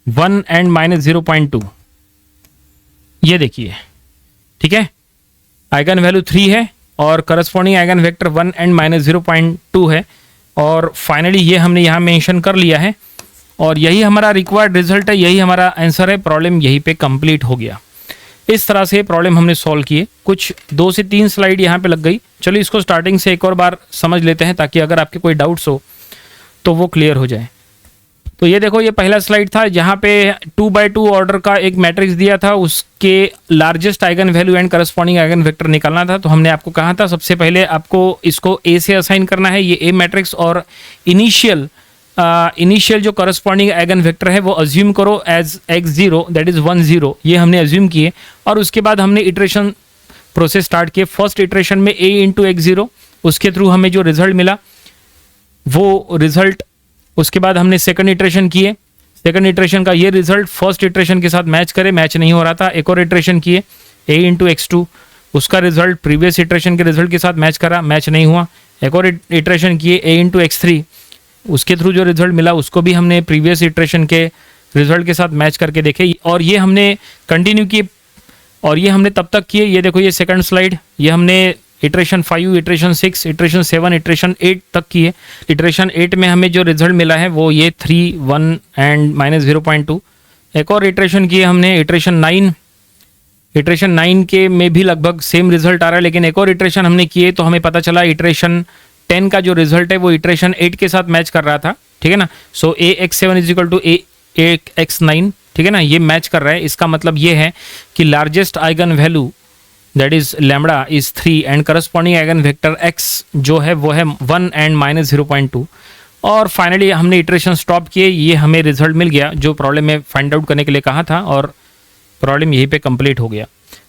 1 एंड -0.2। ये देखिए, ठीक है। आइगन वैल्यू 3 है और करस्पॉन्डिंग आइगन वेक्टर 1 एंड -0.2 है। और फाइनली ये हमने यहाँ मेंशन कर लिया है, और यही हमारा रिक्वायर्ड रिजल्ट है, यही हमारा आंसर है। प्रॉब्लम यहीं पे कंप्लीट हो गया। इस तरह से प्रॉब्लम हमने सॉल्व किए। कुछ 2 से 3 स्लाइड यहाँ पे लग गई। चलिए इसको स्टार्टिंग से एक और बार समझ लेते हैं, ताकि अगर आपके कोई डाउट्स हो तो वो क्लियर हो जाए। तो ये देखो, ये पहला स्लाइड था जहाँ पे 2x2 ऑर्डर का एक मैट्रिक्स दिया था, उसके largest eigen value and corresponding eigen vector निकालना था। तो हमने आपको कहा था सबसे पहले आपको इसको a से असाइन करना है, ये a मैट्रिक्स, और इनिशियल जो करस्पॉन्डिंग आइगन वेक्टर है वो अज्यूम करो एज x0 दैट इज 1 0, ये हमने अज्यूम किए। और उसके बाद हमने इटरेशन प्रोसेस स्टार्ट किए। फर्स्ट इटरेशन में a इंटू x0, उसके थ्रू हमें जो रिजल्ट मिला वो रिजल्ट, उसके बाद हमने सेकंड इटरेशन किए। सेकंड इटरेशन का ये रिजल्ट फर्स्ट इटरेशन के साथ मैच करे, मैच नहीं हो रहा था, एक और इटरेशन किए a इंटू x2, उसका रिजल्ट प्रीवियस इटरेशन के रिजल्ट के साथ मैच करा, मैच नहीं हुआ। एक और इटरेशन किए a इंटू एक्स थ्री, उसके थ्रू जो रिजल्ट मिला उसको भी हमने प्रीवियस इटरेशन के रिजल्ट के साथ मैच करके देखे, और ये हमने कंटिन्यू किए, और ये हमने तब तक किए। ये देखो ये सेकंड स्लाइड, ये हमने इटरेशन 5, इटरेशन 6, इटरेशन 7, इटरेशन 8 तक किए। इटरेशन 8 में हमें जो रिजल्ट मिला है वो ये 3, 1 एंड -0.2। एक और इटरेशन किए हमने, इटरेशन 9, इटरेशन 9 के में भी लगभग सेम रिजल्ट आ रहा है, लेकिन एक और इटरेशन हमने किए तो हमें पता चला इटरेशन 10 का जो रिजल्ट है वो इटरेशन 8 के साथ मैच कर रहा था, ठीक है ना। सो ax7 is equal to ax9, ठीक है ना, ये मैच कर रहा है। इसका मतलब ये है कि largest eigen value that is lambda is 3 and corresponding eigen vector x जो है वो है 1 एंड -0.2। और फाइनली हमने इटरेशन स्टॉप किए, ये हमें रिजल्ट मिल गया जो प्रॉब्लम में फाइंड आउट करने के लिए कहा था, और प्रॉब्लम यहीं पे कंप्लीट हो गया।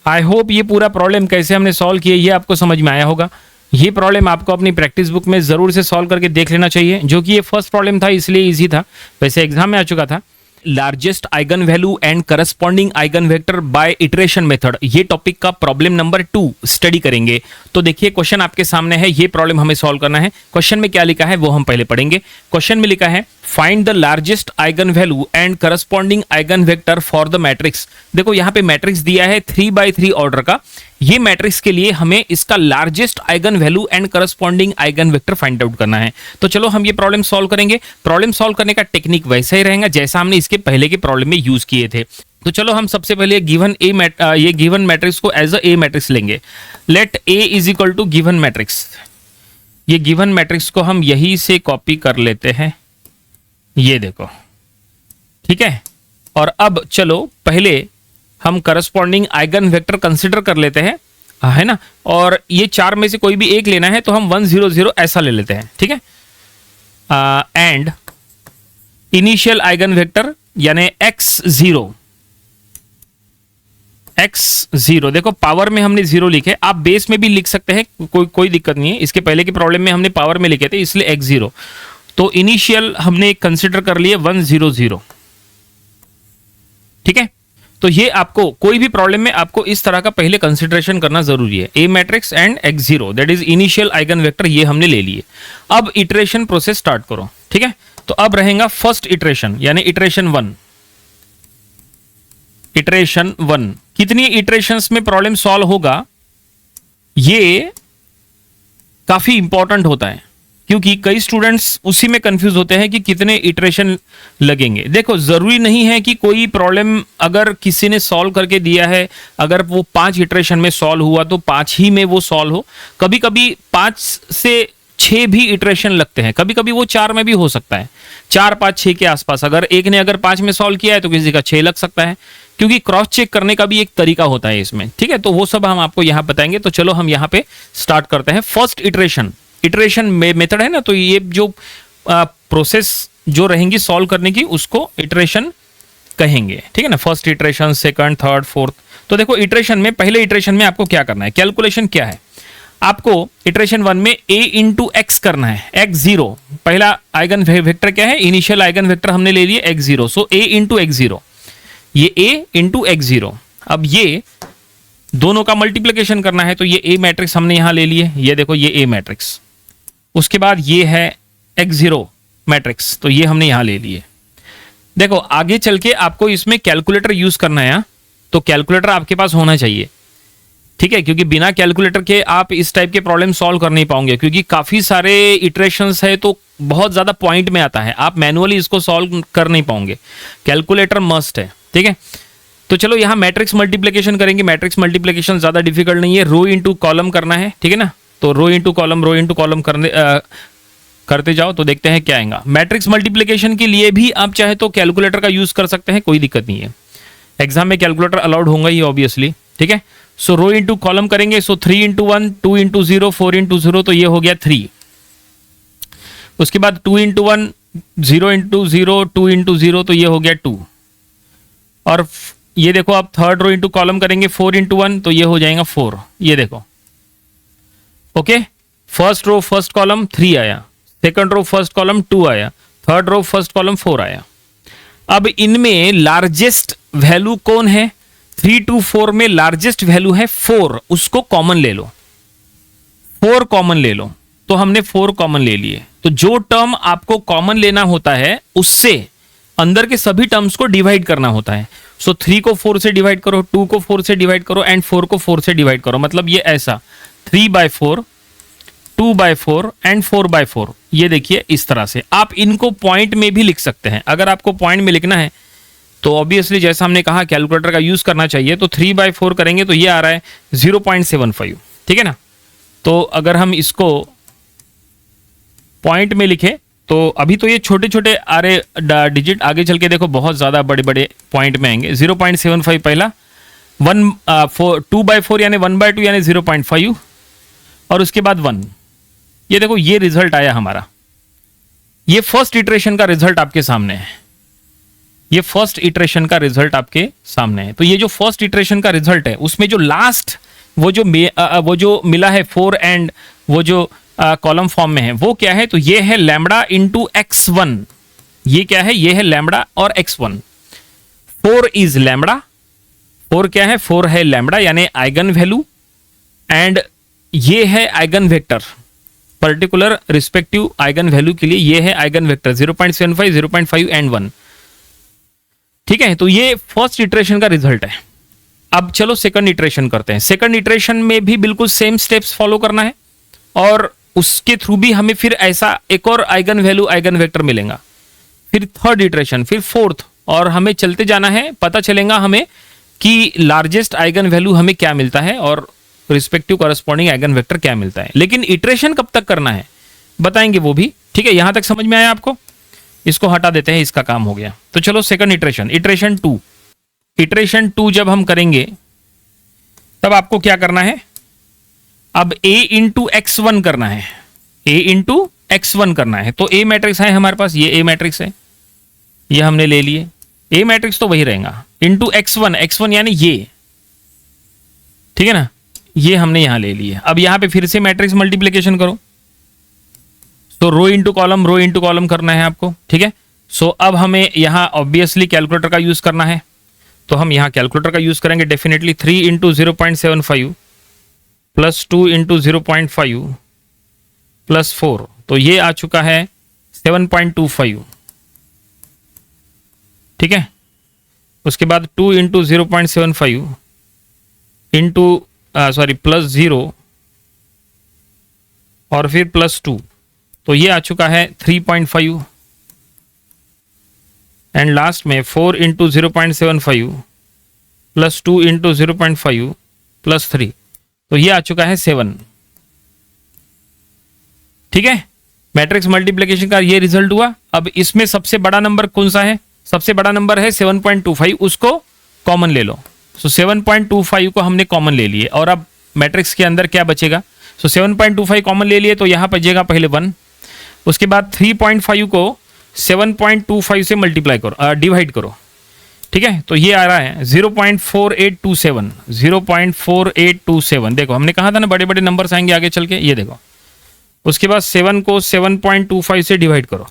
आई होप ये पूरा प्रॉब्लम कैसे हमने सॉल्व किया ये आपको समझ में आया होगा। ये प्रॉब्लम आपको अपनी प्रैक्टिस बुक में ज़रूर से सॉल्व करके देख लेना चाहिए, जो कि ये फर्स्ट प्रॉब्लम था इसलिए इजी था, वैसे एग्जाम में आ चुका था। Largest eigen value and corresponding eigen vector by iteration method, ये टॉपिक का प्रॉब्लम नंबर 2 स्टडी करेंगे। तो देखिए क्वेश्चन आपके सामने है, ये प्रॉब्लम हमें सॉल्व करना है। क्वेश्चन में क्या लिखा है वो हम पहले पढ़ेंगे। क्वेश्चन में लिखा है find the largest eigen value and corresponding eigen vector for the matrix. देखो यहाँ पे मैट्रिक्स दिया है 3x3 ऑर्डर का, ये मैट्रिक्स के लिए हमें इसका largest eigen value and corresponding eigen vector find out करना है। तो चलो हम ये प्रॉब्लम सॉल्व करेंगे। प्रॉब्लम सॉल्व करने का टेक्निक वैसा ही रहेगा जैसा हमने इसके पहले के प्रॉब्लम में यूज किए थे। तो चलो हम सबसे पहले ये गिवन मैट्रिक्स को एज अ ए मैट्रिक्स लेंगे। Let A is equal to given matrix. ये गिवन मैट्रिक्स को हम यहीं से कॉपी कर लेते हैं, ये देखो, ठीक है। और अब चलो पहले हम करस्पॉन्डिंग आइगन वेक्टर कंसिडर कर लेते हैं, है ना। और ये 4 में से कोई भी एक लेना है तो हम 1 0 0 ऐसा ले लेते हैं, ठीक है। एंड इनिशियल आइगन वेक्टर यानी x0, देखो पावर में हमने 0 लिखे, आप बेस में भी लिख सकते हैं, कोई दिक्कत नहीं है। इसके पहले के प्रॉब्लम में हमने पावर में लिखे थे इसलिए x0। तो इनिशियल हमने कंसिडर कर लिए 1 0 0, ठीक है। तो ये आपको कोई भी प्रॉब्लम में आपको इस तरह का पहले कंसिडरेशन करना जरूरी है। A matrix and x0 that is initial eigen vector, ये हमने ले लिए। अब इटरेशन प्रोसेस स्टार्ट करो, ठीक है। तो अब रहेगा फर्स्ट इटरेशन यानी इटरेशन 1। इटरेशन 1 कितनी इटरेशंस में प्रॉब्लम सॉल्व होगा ये काफी इंपॉर्टेंट होता है, क्योंकि कई स्टूडेंट्स उसी में कंफ्यूज होते हैं कि कितने इटरेशन लगेंगे। देखो जरूरी नहीं है कि कोई प्रॉब्लम अगर किसी ने सॉल्व करके दिया है, अगर वो 5 इटरेशन में सॉल्व हुआ तो 5 ही में वो सॉल्व हो। कभी कभी 5 से 6 भी इटरेशन लगते हैं, कभी कभी वो 4 में भी हो सकता है, 4 5 6 के आसपास। अगर एक ने अगर 5 में सॉल्व किया है तो किसी का 6 लग सकता है, क्योंकि क्रॉस चेक करने का भी एक तरीका होता है इसमें, ठीक है। तो वो सब हम आपको यहाँ बताएंगे। तो चलो हम यहाँ पे स्टार्ट करते हैं। फर्स्ट इटरेशन मेथड है ना, तो ये जो प्रोसेस जो रहेंगी सॉल्व करने की उसको इटरेशन कहेंगे, ठीक है ना। First iteration, second, third, fourth. तो देखो इटरेशन में, पहले इटरेशन में आपको क्या करना है, कैलकुलेशन क्या है, आपको इटरेशन 1 में a इंटू एक्स करना है। x0 पहला आइगन वेक्टर क्या है, इनिशियल आइगन वेक्टर हमने ले लिए x0, so a into x0, ये a इंटू x0। अब ये दोनों का मल्टीप्लिकेशन करना है, तो ये a मैट्रिक्स हमने यहां ले लिए, ये देखो ये a मैट्रिक्स। उसके बाद ये है x0 मैट्रिक्स, तो ये हमने यहां ले लिए। देखो आगे चल के आपको इसमें कैलकुलेटर यूज करना है, तो कैलकुलेटर आपके पास होना चाहिए, ठीक है, क्योंकि बिना कैलकुलेटर के आप इस टाइप के प्रॉब्लम सॉल्व कर नहीं पाओगे, क्योंकि काफी सारे इटरेशंस है तो बहुत ज्यादा पॉइंट में आता है, आप मैनुअली इसको सॉल्व कर नहीं पाओगे, कैलकुलेटर मस्ट है, ठीक है। तो चलो यहाँ मैट्रिक्स मल्टीप्लिकेशन करेंगे। मैट्रिक्स मल्टीप्लिकेशन ज्यादा डिफिकल्ट नहीं है, रो इंटू कॉलम करना है, ठीक है ना। तो रो इंटू कॉलम करते जाओ तो देखते हैं क्या आएगा। मैट्रिक्स मल्टीप्लिकेशन के लिए भी आप चाहे तो कैलकुलेटर का यूज कर सकते हैं, कोई दिक्कत नहीं है, एग्जाम में कैलकुलेटर अलाउड होगा ही ऑब्वियसली, ठीक है। सो रो इंटू कॉलम करेंगे, सो 3 इंटू 1, 2 इंटू 0, 4 इंटू 0, तो ये हो गया 3। उसके बाद 2 इंटू 1, 0 इंटू 0, 2 इंटू 0, तो ये हो गया 2। और ये देखो आप थर्ड रो इंटू कॉलम करेंगे, 4 इंटू 1, तो ये हो जाएगा 4, ये देखो, okay. First row first column 3 आया, सेकंड रो फर्स्ट कॉलम 2 आया, थर्ड रो फर्स्ट कॉलम 4 आया। अब इनमें लार्जेस्ट वैल्यू कौन है, 3 to 4 में लार्जेस्ट वैल्यू है 4, उसको कॉमन ले लो, 4 कॉमन ले लो। तो हमने 4 कॉमन ले लिए। तो जो टर्म आपको कॉमन लेना होता है उससे अंदर के सभी टर्म्स को डिवाइड करना होता है। सो 3 को 4 से डिवाइड करो, 2 को 4 से डिवाइड करो एंड 4 को 4 से डिवाइड करो। मतलब ये ऐसा 3/4, 2/4 एंड 4/4। ये देखिए इस तरह से आप इनको पॉइंट में भी लिख सकते हैं। अगर आपको पॉइंट में लिखना है तो ऑब्वियसली जैसा हमने कहा कैलकुलेटर का यूज करना चाहिए। तो 3/4 करेंगे तो ये आ रहा है 0.75, ठीक है ना। तो अगर हम इसको पॉइंट में लिखें तो अभी तो ये छोटे छोटे आ रहे डिजिट, आगे चल के देखो बहुत ज्यादा बड़े बड़े पॉइंट में आएंगे। 0.75 पहला, 2/4 यानी 1/2 यानी 0.5 और उसके बाद 1। ये देखो ये रिजल्ट आया हमारा। ये फर्स्ट इटरेशन का रिजल्ट आपके सामने है। ये फर्स्ट इटरेशन का रिजल्ट आपके सामने है। तो ये जो फर्स्ट इटरेशन का रिजल्ट है उसमें जो लास्ट वो जो मिला है 4 एंड वो जो कॉलम फॉर्म में है वो क्या है, तो ये है लैम्बडा इंटू x1। ये क्या है, ये है लैम्बडा और x1। 4 इज लैम्बडा, 4 क्या है, 4 है लैम्बडा यानी आइगन वैल्यू एंड ये है eigen vector. Particular respective eigen value के लिए ये है आइगन वेक्टर 0.75, 0.5 एंड 1। ठीक है, तो ये फर्स्ट इटरेशन का रिजल्ट है। अब चलो सेकंड इटरेशन करते हैं। सेकंड इटरेशन में भी बिल्कुल सेम स्टेप्स फॉलो करना है और उसके थ्रू भी हमें फिर ऐसा एक और आइगन वैल्यू आइगन वेक्टर मिलेगा। फिर थर्ड इटरेशन, फिर फोर्थ, और हमें चलते जाना है। पता चलेगा हमें कि लार्जेस्ट आइगन वैल्यू हमें क्या मिलता है और रिस्पेक्टिव कॉरेस्पॉन्डिंग आइगन वेक्टर क्या मिलता है। लेकिन इटरेशन कब तक करना है बताएंगे वो भी। ठीक है, यहां तक समझ में आया आपको? इसको हटा देते हैं, इसका काम हो गया। तो चलो सेकंड इटरेशन, इटरेशन 2। इटरेशन 2 जब हम करेंगे तब आपको क्या करना है, अब a इंटू x1 करना है। a इंटू x1 करना है। तो a मैट्रिक्स है हमारे पास, ये a मैट्रिक्स है, ये हमने ले लिए। a मैट्रिक्स तो वही रहेगा इंटू x1, x1 यानी ये, ठीक है ना, ये हमने यहां ले लिए। अब यहां पे फिर से मैट्रिक्स मल्टीप्लीकेशन करो। तो रो इंटू कॉलम करना है आपको, ठीक है। सो अब हमें यहां ऑब्वियसली कैलकुलेटर का यूज करना है। तो हम यहां कैलकुलेटर का यूज करेंगे definitely. 3 into 0.75 plus 2 into 0.5 plus 4, तो ये आ चुका है 7.25, ठीक है। उसके बाद 2 इंटू 0.75 इंटू प्लस 0 और फिर प्लस 2, तो ये आ चुका है 3.5 एंड लास्ट में 4 इंटू 0.75 प्लस 2 इंटू 0.5 प्लस 3, तो ये आ चुका है 7। ठीक है, मैट्रिक्स मल्टीप्लिकेशन का ये रिजल्ट हुआ। अब इसमें सबसे बड़ा नंबर कौन सा है, सबसे बड़ा नंबर है 7.25, उसको कॉमन ले लो। सो 7.25 को हमने कॉमन ले लिए और अब मैट्रिक्स के अंदर क्या बचेगा, सो 7.25 कॉमन ले लिए तो यहां बचेगा पहले 1, उसके बाद 3.5 को 7.25 से मल्टीप्लाई करो, डिवाइड करो, ठीक है। तो ये आ रहा है 0.4827, 0.4827। देखो हमने कहा था ना बड़े बड़े नंबर्स आएंगे आगे चल के, ये देखो। उसके बाद 7 को 7.25 से डिवाइड करो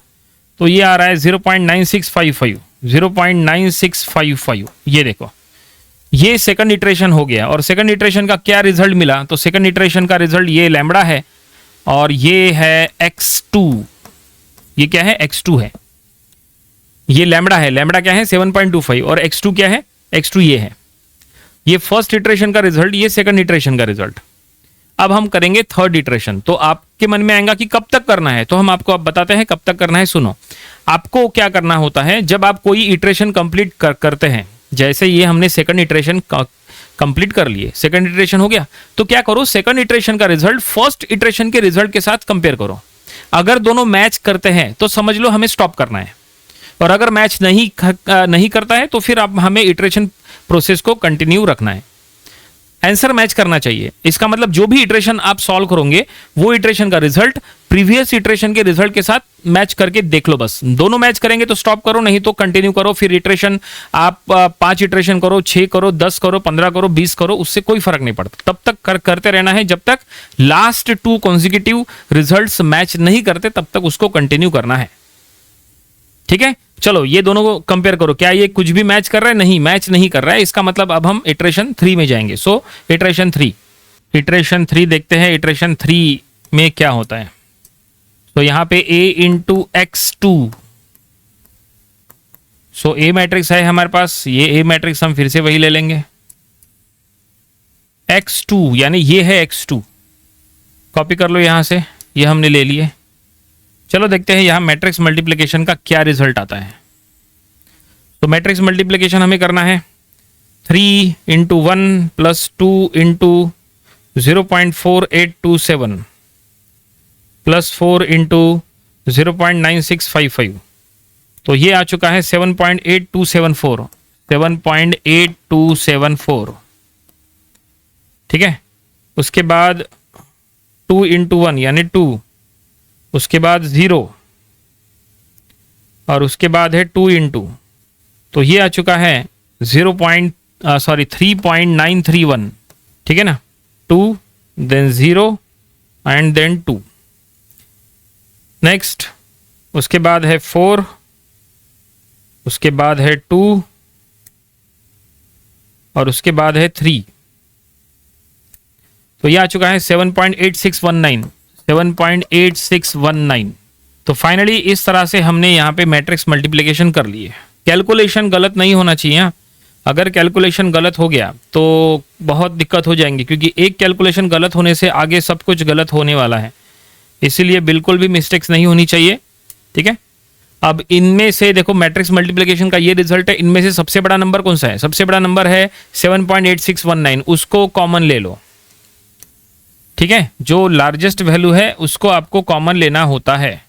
तो ये आ रहा है 0.9655, 0.9655। ये देखो, ये सेकंड इटरेशन हो गया। और सेकंड इटरेशन का क्या रिजल्ट मिला, तो सेकंड इटरेशन का रिजल्ट ये लैम्बडा है और ये है x2। ये क्या है, x2 है, ये लैम्बडा है। लैम्बडा क्या है 7.25 और x2 क्या है, x2 ये है। ये फर्स्ट इटरेशन का रिजल्ट, ये सेकंड इटरेशन का रिजल्ट। अब हम करेंगे थर्ड इटरेशन। तो आपके मन में आएगा कि कब तक करना है, तो हम आपको अब बताते हैं कब तक करना है। सुनो, आपको क्या करना होता है जब आप कोई इटरेशन कंप्लीट करते हैं, जैसे ये हमने सेकंड इटरेशन कंप्लीट कर लिए, सेकंड इटरेशन हो गया, तो क्या करो, सेकंड इटरेशन का रिजल्ट फर्स्ट इटरेशन के रिजल्ट के साथ कंपेयर करो। अगर दोनों मैच करते हैं तो समझ लो हमें स्टॉप करना है, और अगर मैच नहीं करता है तो फिर अब हमें इटरेशन प्रोसेस को कंटिन्यू रखना है। आंसर मैच करना चाहिए, इसका मतलब जो भी इटरेशन आप सॉल्व करोगे वो इटरेशन का रिजल्ट प्रीवियस इटरेशन के रिजल्ट के साथ मैच करके देख लो। बस दोनों मैच करेंगे तो स्टॉप करो, नहीं तो कंटिन्यू करो। फिर इटरेशन आप 5 इटरेशन करो, 6 करो, 10 करो, 15 करो, 20 करो, उससे कोई फर्क नहीं पड़ता। तब तक करते रहना है जब तक लास्ट 2 कॉन्जिक्यूटिव रिजल्ट्स मैच नहीं करते, तब तक उसको कंटिन्यू करना है। ठीक है, चलो ये दोनों को कंपेयर करो, क्या ये कुछ भी मैच कर रहा है? नहीं, मैच नहीं कर रहा है। इसका मतलब अब हम इटरेशन 3 में जाएंगे। सो इटरेशन 3 देखते हैं इटरेशन 3 में क्या होता है। तो यहां पे a into x2, so A matrix है हमारे पास, ये ए मैट्रिक्स हम फिर से वही ले लेंगे। x2 यानी ये है x2, कॉपी कर लो यहां से, ये हमने ले लिए। चलो देखते हैं यहां मैट्रिक्स मल्टीप्लिकेशन का क्या रिजल्ट आता है। तो मैट्रिक्स मल्टीप्लिकेशन हमें करना है 3 into 1 plus 2 into 0.4827 plus 4 into 0.9655, तो ये आ चुका है 7.8274, 7.8274। ठीक है, उसके बाद 2 इंटू 1 यानी 2, उसके बाद 0 और उसके बाद है 2 इंटू, तो ये आ चुका है 3.931। ठीक है ना, 2 देन 0 एंड देन 2। नेक्स्ट उसके बाद है 4, उसके बाद है 2 और उसके बाद है 3, तो ये आ चुका है 7.8619, 7.8619। तो फाइनली इस तरह से हमने यहाँ पे मैट्रिक्स मल्टीप्लिकेशन कर ली है। कैलकुलेशन गलत नहीं होना चाहिए। अगर कैलकुलेशन गलत हो गया तो बहुत दिक्कत हो जाएंगी, क्योंकि एक कैलकुलेशन गलत होने से आगे सब कुछ गलत होने वाला है, इसीलिए बिल्कुल भी मिस्टेक्स नहीं होनी चाहिए। ठीक है, अब इनमें से देखो मैट्रिक्स मल्टीप्लिकेशन का ये रिजल्ट है, इनमें से सबसे बड़ा नंबर कौन सा है? सबसे बड़ा नंबर है 7.8619, उसको कॉमन ले लो। ठीक है, जो लार्जेस्ट वैल्यू है उसको आपको कॉमन लेना होता है,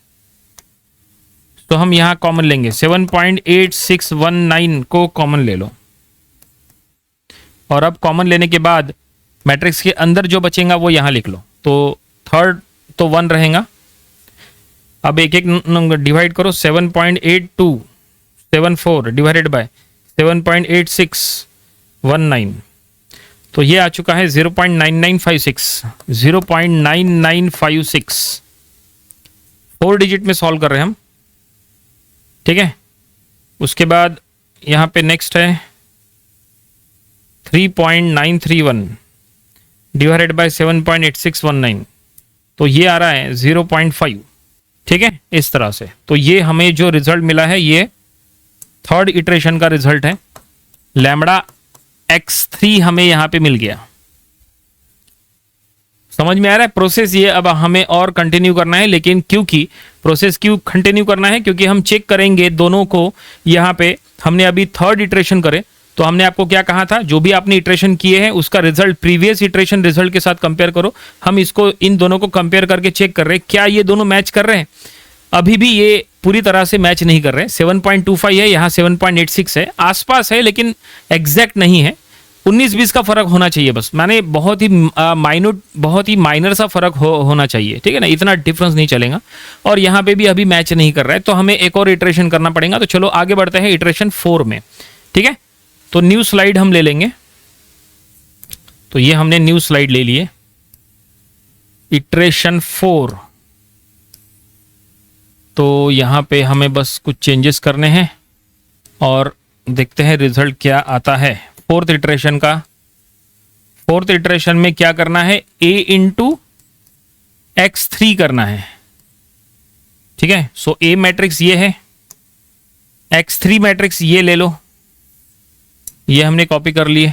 तो हम यहां कॉमन लेंगे 7.8619 को कॉमन ले लो। और अब कॉमन लेने के बाद मैट्रिक्स के अंदर जो बचेगा वो यहां लिख लो। तो थर्ड तो 1 रहेगा। अब एक एक नंबर डिवाइड करो, 7.8274 डिवाइडेड बाय 7.8619, तो ये आ चुका है 0.9956, 0.9956। 4 डिजिट में सॉल्व कर रहे हैं हम। ठीक है, उसके बाद यहाँ पे नेक्स्ट है 3.931 डिवाइडेड बाय 7.8619, तो ये आ रहा है 0.5। ठीक है, इस तरह से। तो ये हमें जो रिजल्ट मिला है ये थर्ड इटरेशन का रिजल्ट है। लैम्बडा x3 हमें यहां पे मिल गया। समझ में आ रहा है प्रोसेस? ये अब हमें और कंटिन्यू करना है, लेकिन क्योंकि प्रोसेस क्यों कंटिन्यू करना है, क्योंकि हम चेक करेंगे दोनों को। यहां पे हमने अभी थर्ड इटरेशन करे, तो हमने आपको क्या कहा था, जो भी आपने इटरेशन किए हैं उसका रिजल्ट प्रीवियस इटरेशन रिजल्ट के साथ कंपेयर करो। हम इसको इन दोनों को कंपेयर करके चेक कर रहे हैं क्या ये दोनों मैच कर रहे हैं। अभी भी ये पूरी तरह से मैच नहीं कर रहे हैं। 7.25 है, यहाँ 7.86 है, आसपास है लेकिन एग्जैक्ट नहीं है। 19-20 का फर्क होना चाहिए बस, माने बहुत ही माइन्यूट, बहुत ही माइनर सा फर्क होना चाहिए। ठीक है ना, इतना डिफरेंस नहीं चलेगा। और यहाँ पे भी अभी मैच नहीं कर रहा है, तो हमें एक और इटरेशन करना पड़ेगा। तो चलो आगे बढ़ते हैं इटरेशन 4 में। ठीक है, तो न्यू स्लाइड हम ले लेंगे। तो ये हमने न्यू स्लाइड ले लिए, इटरेशन 4। तो यहां पे हमें बस कुछ चेंजेस करने हैं और देखते हैं रिजल्ट क्या आता है फोर्थ इटरेशन का। फोर्थ इटरेशन में क्या करना है, a इंटू x3 करना है। ठीक है, सो a मैट्रिक्स ये है, x3 मैट्रिक्स ये ले लो, ये हमने कॉपी कर लिए।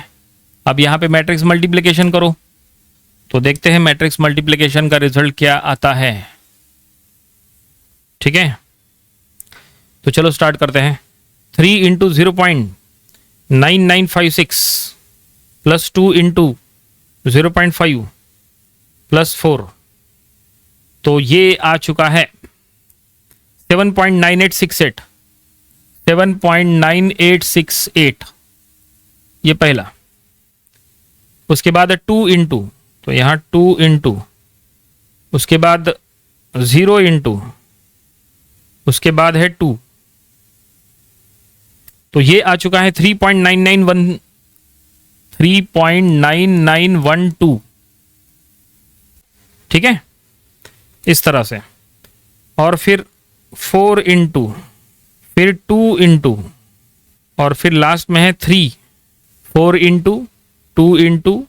अब यहां पे मैट्रिक्स मल्टीप्लिकेशन करो, तो देखते हैं मैट्रिक्स मल्टीप्लिकेशन का रिजल्ट क्या आता है। ठीक है, तो चलो स्टार्ट करते हैं। 3 इंटू 0.9956 प्लस 2 इंटू 0.5 प्लस 4, तो ये आ चुका है 7.9868, 7.9868, ये पहला। उसके बाद 2 इंटू, तो यहां 2 इंटू, उसके बाद 0 इंटू, उसके बाद है 2, तो ये आ चुका है 3.9912। ठीक है, इस तरह से। और फिर 4 इंटू, फिर 2 इंटू और फिर लास्ट में है 3, 4 इंटू 2 इंटू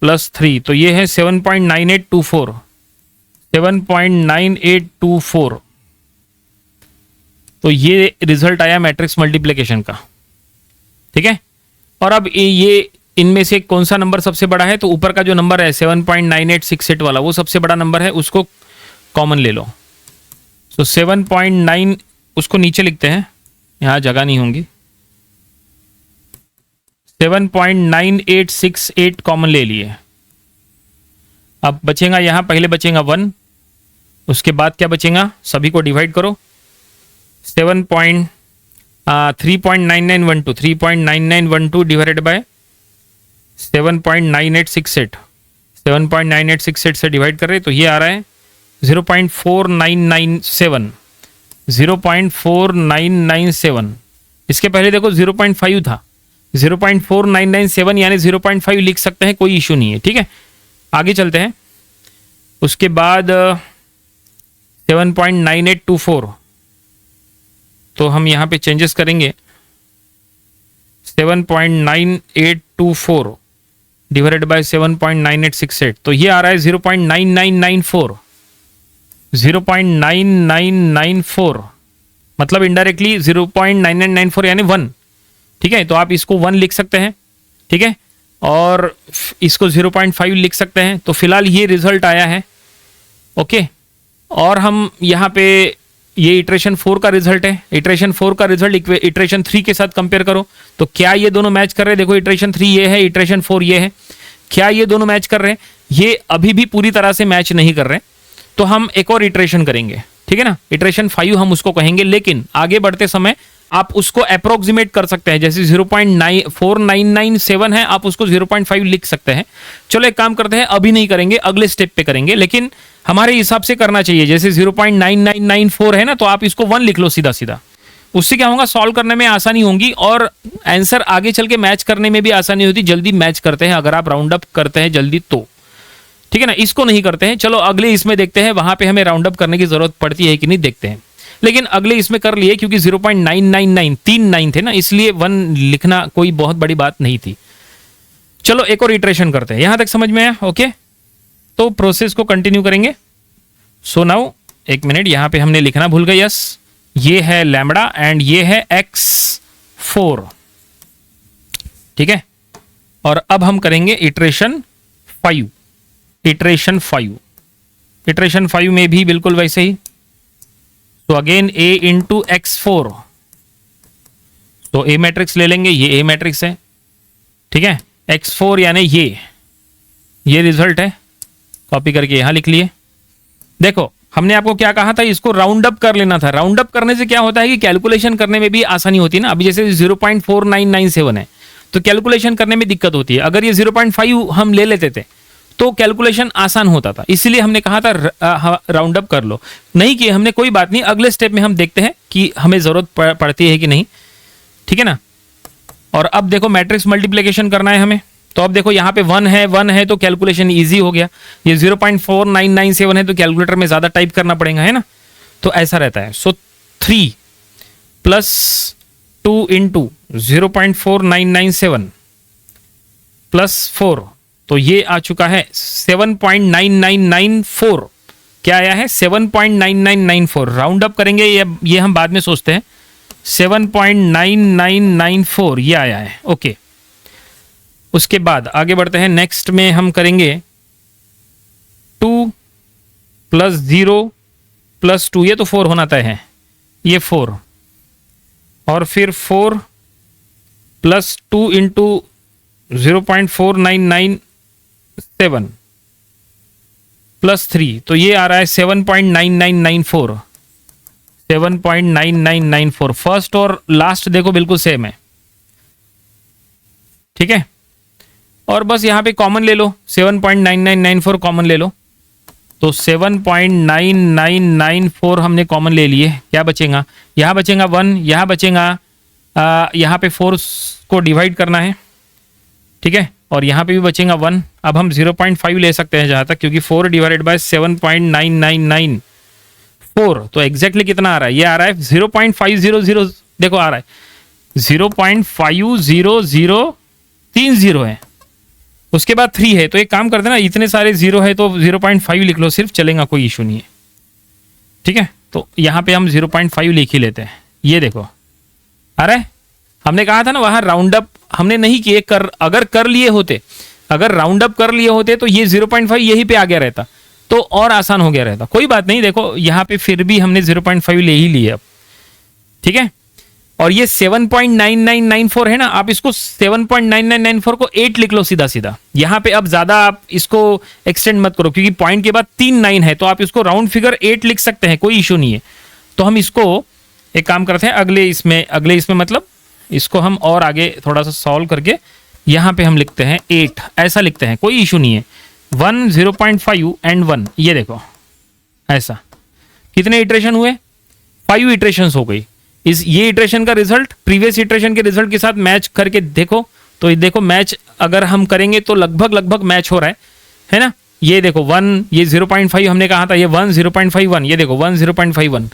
प्लस 3, तो ये है 7.9824, 7.9824। तो ये रिजल्ट आया मैट्रिक्स मल्टीप्लिकेशन का। ठीक है, और अब ये इनमें से कौन सा नंबर सबसे बड़ा है? तो ऊपर का जो नंबर है 7.9868 वाला, वो सबसे बड़ा नंबर है, उसको कॉमन ले लो। तो 7.9 उसको नीचे लिखते हैं, यहाँ जगह नहीं होंगी। 7.9868 कॉमन ले लिए। अब बचेगा यहाँ, पहले बचेगा 1, उसके बाद क्या बचेगा? सभी को डिवाइड करो। 3.9912 3.9912 डिवाइडेड बाय 7.9868, 7.9868 से डिवाइड कर रहे तो ये आ रहा है 0.4997, 0.4997। इसके पहले देखो 0.5 था, 0.4997 यानी 0.5 लिख सकते हैं, कोई इशू नहीं है। ठीक है, आगे चलते हैं। उसके बाद 7.9824, तो हम यहाँ पे चेंजेस करेंगे। 7.9824 डिवाइडेड बाय 7.9868, तो ये आ रहा है 0.9994, 0.9994, मतलब इनडायरेक्टली 0.9994 यानी 1। ठीक है, तो आप इसको 1 लिख सकते हैं। ठीक है, और इसको 0.5 लिख सकते हैं। तो फिलहाल ये रिजल्ट आया है। ओके, और हम यहाँ पे ये इटरेशन 4 का रिजल्ट है। इटरेशन 4 का रिजल्ट इटरेशन 3 के साथ कंपेयर करो, तो क्या ये दोनों मैच कर रहे हैं? देखो इटरेशन 3 ये है, इटरेशन 4 ये है, क्या ये दोनों मैच कर रहे हैं? ये अभी भी पूरी तरह से मैच नहीं कर रहे, तो हम एक और इटरेशन करेंगे। ठीक है ना, इटरेशन 5 हम उसको कहेंगे, लेकिन आगे बढ़ते समय आप उसको अप्रोक्सीमेट कर सकते हैं। जैसे 0.4997 है, आप उसको 0.5 लिख सकते हैं। चलो एक काम करते हैं, अभी नहीं करेंगे, अगले स्टेप पे करेंगे, लेकिन हमारे हिसाब से करना चाहिए। जैसे 0.9994 है ना, तो आप इसको 1 लिख लो सीधा सीधा। उससे क्या होगा, सॉल्व करने में आसानी होगी और आंसर आगे चल के मैच करने में भी आसानी होती, जल्दी मैच करते हैं अगर आप राउंड अप करते हैं जल्दी तो। ठीक है ना, इसको नहीं करते हैं। चलो अगले इसमें देखते हैं, वहां पे हमें राउंड अप करने की जरूरत पड़ती है कि नहीं, देखते हैं। लेकिन अगले इसमें कर लिए, क्योंकि 0.999 3 9 थे ना, इसलिए 1 लिखना कोई बहुत बड़ी बात नहीं थी। चलो एक और इटरेशन करते हैं। यहां तक समझ में आया? ओके, तो प्रोसेस को कंटिन्यू करेंगे। सो नाउ एक मिनट, यहां पे हमने लिखना भूल गए। यस, ये है लैम्बडा एंड ये है x4। ठीक है, और अब हम करेंगे इटरेशन 5। इटरेशन 5, इटरेशन 5 में भी बिल्कुल वैसे ही। तो अगेन a इंटू x4, तो a मैट्रिक्स ले लेंगे, ये a मैट्रिक्स है। ठीक है, x4 यानी ये रिजल्ट है, कॉपी करके यहां लिख लिए। देखो हमने आपको क्या कहा था, इसको राउंड अप कर लेना था। राउंड अप करने से क्या होता है कि कैलकुलेशन करने में भी आसानी होती है ना। अभी जैसे 0.4997 है, तो कैलकुलेशन करने में दिक्कत होती है। अगर ये 0.5 हम ले लेते थे तो कैलकुलेशन आसान होता था, इसलिए हमने कहा था राउंड अप कर लो। नहीं किए हमने, कोई बात नहीं, अगले स्टेप में हम देखते हैं कि हमें जरूरत पड़ती है कि नहीं। ठीक है ना, और अब देखो मैट्रिक्स मल्टीप्लिकेशन करना है हमें। तो अब देखो यहाँ पे 1 है तो कैलकुलेशन इजी हो गया। ये 0.4997 है तो कैलकुलेटर में ज्यादा टाइप करना पड़ेगा, है ना, तो ऐसा रहता है। सो 3 प्लस 2 इंटू 0.4997 प्लस 4, तो ये आ चुका है 7.9994। क्या आया है? 7.9994। राउंड अप करेंगे, ये हम बाद में सोचते हैं। 7.9994 ये आया है। ओके, उसके बाद आगे बढ़ते हैं। नेक्स्ट में हम करेंगे 2 प्लस 0 प्लस 2, ये तो 4 होना तय है, ये 4, और फिर 4 प्लस 2 इंटू 0.4997 प्लस 3, तो ये आ रहा है 7.9994, 7.9994। फर्स्ट और लास्ट देखो बिल्कुल सेम है। ठीक है, और बस यहां पे कॉमन ले लो, 7.9994 कॉमन ले लो। तो 7.9994 हमने कॉमन ले लिए। क्या बचेगा? यहां बचेगा 1, यहां बचेगा, यहां पे 4 को डिवाइड करना है। ठीक है, और यहां पे भी बचेगा 1। अब हम 0.5 ले सकते हैं जहां तक, क्योंकि 4 डिवाइडेड बाय 7.9994 4, तो एग्जैक्टली कितना आ रहा है? ये आ रहा है 0.500, देखो आ रहा है 0.50030 है, उसके बाद 3 है। तो एक काम करते हैं ना, इतने सारे जीरो है तो 0.5 लिख लो, सिर्फ चलेगा, कोई इशू नहीं है। ठीक है, तो यहाँ पे हम 0.5 लिख ही लेते हैं। ये देखो आ रहा है। हमने कहा था ना वहां राउंड अप हमने नहीं किए, अगर कर लिए होते, अगर राउंड अप कर लिए होते तो ये 0.5 यहीं पे आ गया रहता, तो और आसान हो गया रहता। कोई बात नहीं, देखो यहाँ पे फिर भी हमने 0.5 ले ही लिए अब। ठीक है, और ये 7.9994 है ना, आप इसको 7.9994 को 8 लिख लो सीधा सीधा। यहाँ पे अब ज्यादा आप इसको एक्सटेंड मत करो, क्योंकि पॉइंट के बाद 3 9 है, तो आप इसको राउंड फिगर 8 लिख सकते हैं, कोई इशू नहीं है। तो हम इसको एक काम करते हैं, अगले इसमें मतलब इसको हम और आगे थोड़ा सा सॉल्व करके यहाँ पे हम लिखते हैं 8, ऐसा लिखते हैं, कोई इशू नहीं है। 1 0.5 एंड 1, ये देखो ऐसा। कितने इटरेशन हुए? 5 इटरेशंस हो गई। ये इटरेशन का रिजल्ट प्रीवियस इटरेशन के रिजल्ट के साथ मैच करके देखो, तो ये देखो मैच अगर हम करेंगे तो लगभग मैच हो रहा है ना। ये देखो 1, ये 0.5 हमने कहा था, ये 1 0.51, ये देखो 1 0.51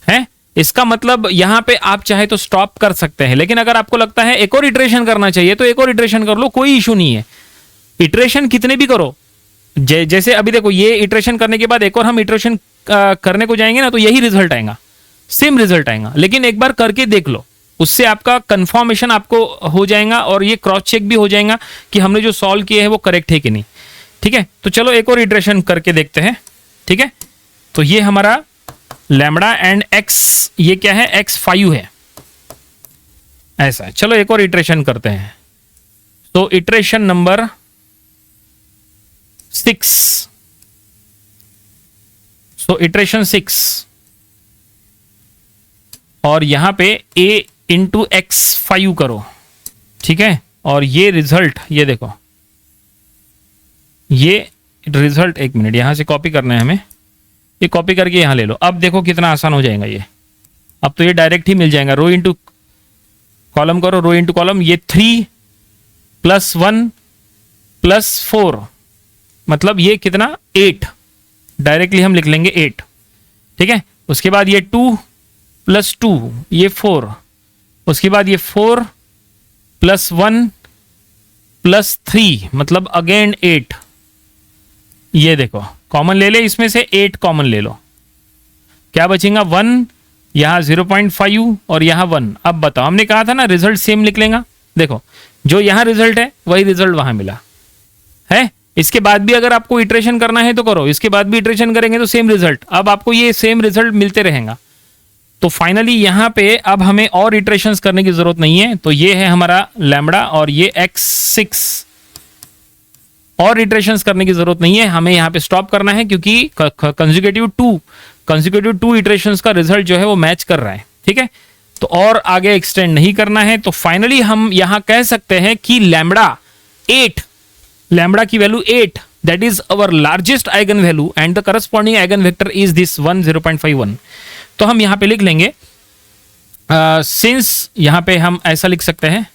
है। इसका मतलब यहाँ पे आप चाहे तो स्टॉप कर सकते हैं, लेकिन अगर आपको लगता है एक और इटरेशन करना चाहिए तो एक और इटरेशन कर लो, कोई इशू नहीं है। इटरेशन कितने भी करो, जैसे अभी देखो ये इटरेशन करने के बाद एक और हम इटरेशन करने को जाएंगे ना, तो यही रिजल्ट आएगा, सेम रिजल्ट आएगा। लेकिन एक बार करके देख लो, उससे आपका कंफर्मेशन आपको हो जाएगा और ये क्रॉस चेक भी हो जाएगा कि हमने जो सॉल्व किए हैं वो करेक्ट है कि नहीं। ठीक है, तो चलो एक और इटरेशन करके देखते हैं। ठीक है, तो ये हमारा लैम्बडा एंड एक्स, ये क्या है? x5 है, ऐसा है। चलो एक और इटरेशन करते हैं। तो इटरेशन नंबर 6, सो इटरेशन 6, और यहां पे a इंटू x5 करो। ठीक है, और ये रिजल्ट, ये देखो ये रिजल्ट, एक मिनट यहां से कॉपी करना है हमें, ये कॉपी करके यहां ले लो। अब देखो कितना आसान हो जाएगा ये, अब तो ये डायरेक्ट ही मिल जाएगा। रो इंटू कॉलम करो, रो इंटू कॉलम, ये 3 + 1 + 4, मतलब ये कितना? 8, डायरेक्टली हम लिख लेंगे 8। ठीक है, उसके बाद ये 2 + 2, ये 4, उसके बाद ये 4 + 1 + 3, मतलब अगेन 8। ये देखो कॉमन ले ले, इसमें से 8 कॉमन ले लो, क्या बचेगा? 1, यहां 0.5 और यहां 1। अब बताओ, हमने कहा था ना रिजल्ट सेम लिख लेगा। देखो जो यहां रिजल्ट है वही रिजल्ट वहां मिला है। इसके बाद भी अगर आपको इटरेशन करना है तो करो, इसके बाद भी इटरेशन करेंगे तो सेम रिजल्ट, अब आपको ये सेम रिजल्ट मिलते रहेगा। तो फाइनली यहां पे अब हमें और इटरेशंस करने की जरूरत नहीं है। तो ये है हमारा लैम्बडा और ये x6, और इटरेशंस करने की जरूरत नहीं है, हमें यहाँ पे स्टॉप करना है, क्योंकि कंसेक्यूटिव 2 इटरेशंस का रिजल्ट जो है वो मैच कर रहा है। ठीक है, तो और आगे एक्सटेंड नहीं करना है। तो फाइनली हम यहां कह सकते हैं कि लैम्बडा की value 8, that is our largest eigen value and the corresponding eigen vector is this 1 0.51। तो हम यहां पे लिख लेंगे सिंस, यहां पे हम ऐसा लिख सकते हैं,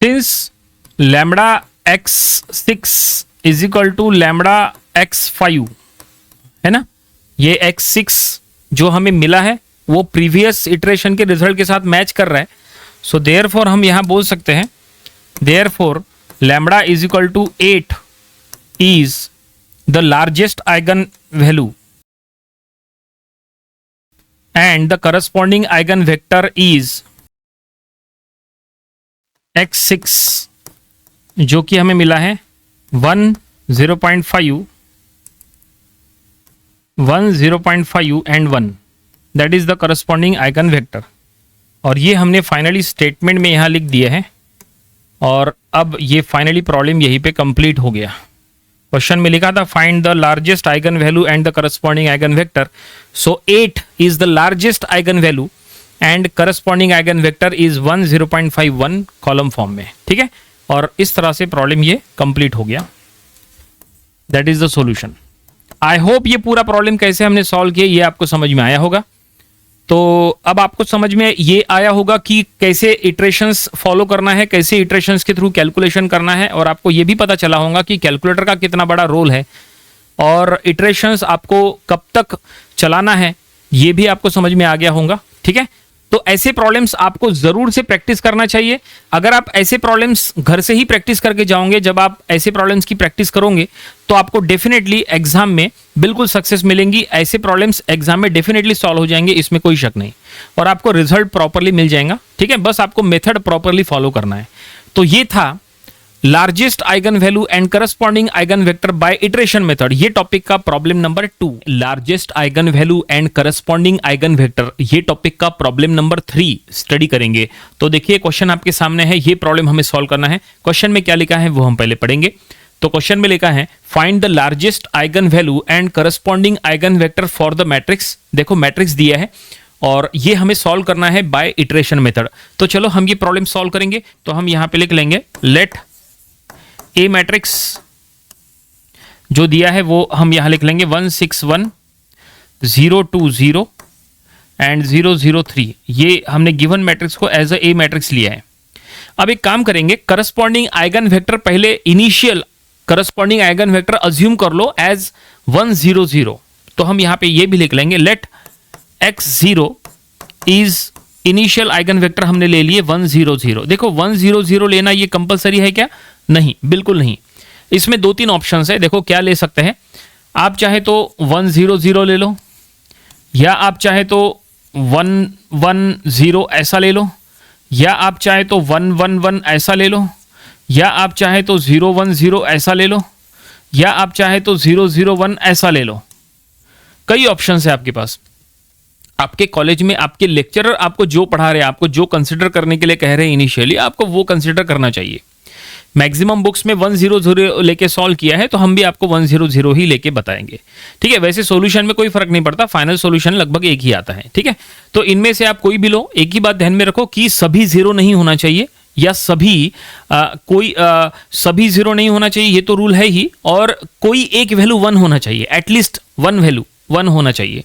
since lambda x6 is equal to lambda x5, है ना। ये x6 जो हमें मिला है वो प्रीवियस इटरेशन के रिजल्ट के साथ मैच कर रहा है। सो देयरफॉर हम यहां बोल सकते हैं, therefore lambda is equal to 8 is the largest eigen value and the corresponding eigen vector is x6, जो कि हमें मिला है 1 0.5 and 1, that is the corresponding eigen vector. और ये हमने फाइनली स्टेटमेंट में यहां लिख दिया है, और अब ये फाइनली प्रॉब्लम यहीं पे कंप्लीट हो गया। क्वेश्चन में लिखा था find the largest eigen value and the corresponding eigen vector, so 8 is the largest eigen value and corresponding eigen vector is 1 0.51 column form में। ठीक है, और इस तरह से प्रॉब्लम ये कंप्लीट हो गया। That is the solution. I hope ये पूरा प्रॉब्लम कैसे हमने सॉल्व किया ये आपको समझ में आया होगा। तो अब आपको समझ में ये आया होगा कि कैसे इटरेशंस फॉलो करना है, कैसे इटरेशंस के थ्रू कैलकुलेशन करना है, और आपको ये भी पता चला होगा कि कैलकुलेटर का कितना बड़ा रोल है और इटरेशंस आपको कब तक चलाना है, ये भी आपको समझ में आ गया होगा, ठीक है। तो ऐसे प्रॉब्लम्स आपको जरूर से प्रैक्टिस करना चाहिए। अगर आप ऐसे प्रॉब्लम्स घर से ही प्रैक्टिस करके जाओगे, जब आप ऐसे प्रॉब्लम्स की प्रैक्टिस करोगे तो आपको डेफिनेटली एग्जाम में बिल्कुल सक्सेस मिलेंगी। ऐसे प्रॉब्लम्स एग्जाम में डेफिनेटली सॉल्व हो जाएंगे, इसमें कोई शक नहीं, और आपको रिजल्ट प्रॉपरली मिल जाएगा, ठीक है। बस आपको मेथड प्रॉपरली फॉलो करना है। तो ये था largest eigen value and corresponding eigen vector by iteration method, ये टॉपिक का problem number 2। Largest eigen value and corresponding eigen vector, ये टॉपिक का प्रॉब्लम नंबर 3 स्टडी करेंगे। तो देखिए क्वेश्चन आपके सामने है, ये प्रॉब्लम हमें सॉल्व करना है। क्वेश्चन में क्या लिखा है वो हम पहले पढ़ेंगे। तो क्वेश्चन में लिखा है find the largest eigen value and corresponding eigen vector for the matrix. देखो मैट्रिक्स दिया है और ये हमें सॉल्व करना है बाय इटरेशन मेथड। तो चलो हम ये प्रॉब्लम सॉल्व करेंगे। तो हम यहां पे लिख लेंगे लेट ए मैट्रिक्स जो दिया है वो हम यहां लिख लेंगे 1 6 1 0 2 0 एंड 0 0 3। ये हमने गिवन मैट्रिक्स को एज ए मैट्रिक्स लिया है। अब एक काम करेंगे, करस्पॉन्डिंग आइगन वेक्टर पहले initial corresponding eigen vector assume कर लो एज 1 0 0। तो हम यहां पे ये भी लिख लेंगे let x0 is initial eigen vector हमने ले लिए 1 0 0। देखो 1 0 0 लेना ये कंपलसरी है क्या? नहीं, बिल्कुल नहीं। इसमें 2-3 ऑप्शंस है, देखो क्या ले सकते हैं आप। चाहे तो 1 0 0 ले लो, या आप चाहे तो 1 1 0 ऐसा ले लो, या आप चाहे तो 1 1 1 ऐसा ले लो, या आप चाहे तो 0 1 0 ऐसा ले लो, या आप चाहे तो 0 0 1 ऐसा ले लो। कई ऑप्शंस है आपके पास। आपके कॉलेज में आपके लेक्चरर आपको जो पढ़ा रहे हैं, आपको जो कंसिडर करने के लिए कह रहे हैं इनिशियली, आपको वो कंसिडर करना चाहिए। मैक्सिमम बुक्स में 1 0 0 लेके सॉल्व किया है, तो हम भी आपको 1 0 0 ही लेके बताएंगे, ठीक है। वैसे सॉल्यूशन में कोई फर्क नहीं पड़ता, फाइनल सॉल्यूशन लगभग एक ही आता है, ठीक है। तो इनमें से आप कोई भी लो। एक ही बात ध्यान में रखो कि सभी 0 नहीं होना चाहिए, या सभी सभी 0 नहीं होना चाहिए, ये तो रूल है ही। और कोई एक वैल्यू 1 होना चाहिए, एटलीस्ट 1 वैल्यू 1 होना चाहिए,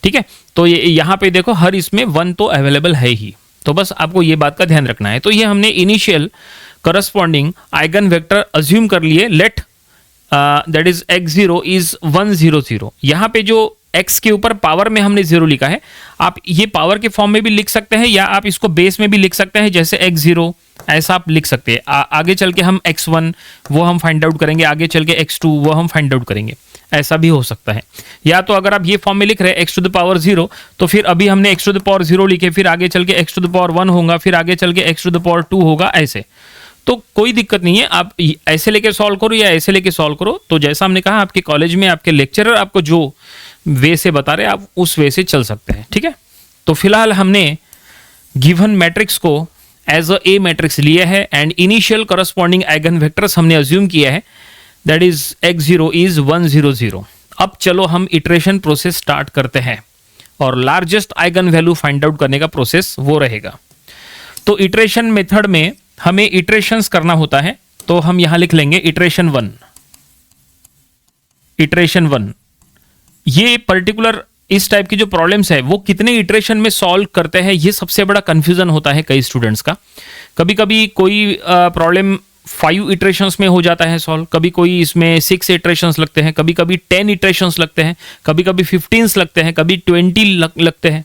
ठीक है। तो ये यहाँ पे देखो हर इसमें 1 तो अवेलेबल है ही, तो बस आपको ये बात का ध्यान रखना है। तो ये हमने initial corresponding eigen vector assume कर लिए। Let that is x0 is 1 0 0। यहाँ पे जो x के ऊपर पावर में हमने 0 लिखा है, आप ये पावर के फॉर्म में भी लिख सकते हैं, या आप इसको बेस में भी लिख सकते हैं, जैसे x0 ऐसा आप लिख सकते हैं। आगे चल के हम x1 वो हम फाइंड आउट करेंगे, आगे चल के x2 वो हम फाइंड आउट करेंगे, ऐसा भी हो सकता है। या तो अगर आप ये फॉर्म में लिख रहे हैं x टू द पावर 0, तो फिर अभी हमने x टू द पावर 0 लिखे, फिर आगे चल के x टू द पावर 1 होगा, फिर आगे चल के x टू द पावर 2 होगा, ऐसे। तो कोई दिक्कत नहीं है, आप ऐसे लेके सॉल्व करो या ऐसे लेके सॉल्व करो। तो जैसा हमने कहा, आपके कॉलेज में आपके लेक्चरर आपको जो वे से बता रहे हैं, आप उस वे से चल सकते हैं, ठीक है। तो फिलहाल हमने गिवन मैट्रिक्स को एज अ ए मैट्रिक्स लिया है and initial corresponding eigen vectors हमने अज्यूम किया है, दैट इज x0 इज 1 0 0। अब चलो हम इटरेशन प्रोसेस स्टार्ट करते हैं, और largest eigen value find out करने का प्रोसेस वो रहेगा। तो इटरेशन मेथड में हमें इटरेशंस करना होता है, तो हम यहां लिख लेंगे इटरेशन 1। इटरेशन 1 ये पर्टिकुलर इस टाइप की जो प्रॉब्लम्स है वो कितने इटरेशन में सॉल्व करते हैं, ये सबसे बड़ा कंफ्यूजन होता है कई स्टूडेंट्स का। कभी कभी कोई प्रॉब्लम 5 इटरेशंस में हो जाता है सॉल्व, कभी कोई इसमें 6 इटरेशंस लगते हैं, कभी कभी 10 इटरेशंस लगते हैं, कभी कभी 15 लगते हैं, कभी 20 लगते हैं,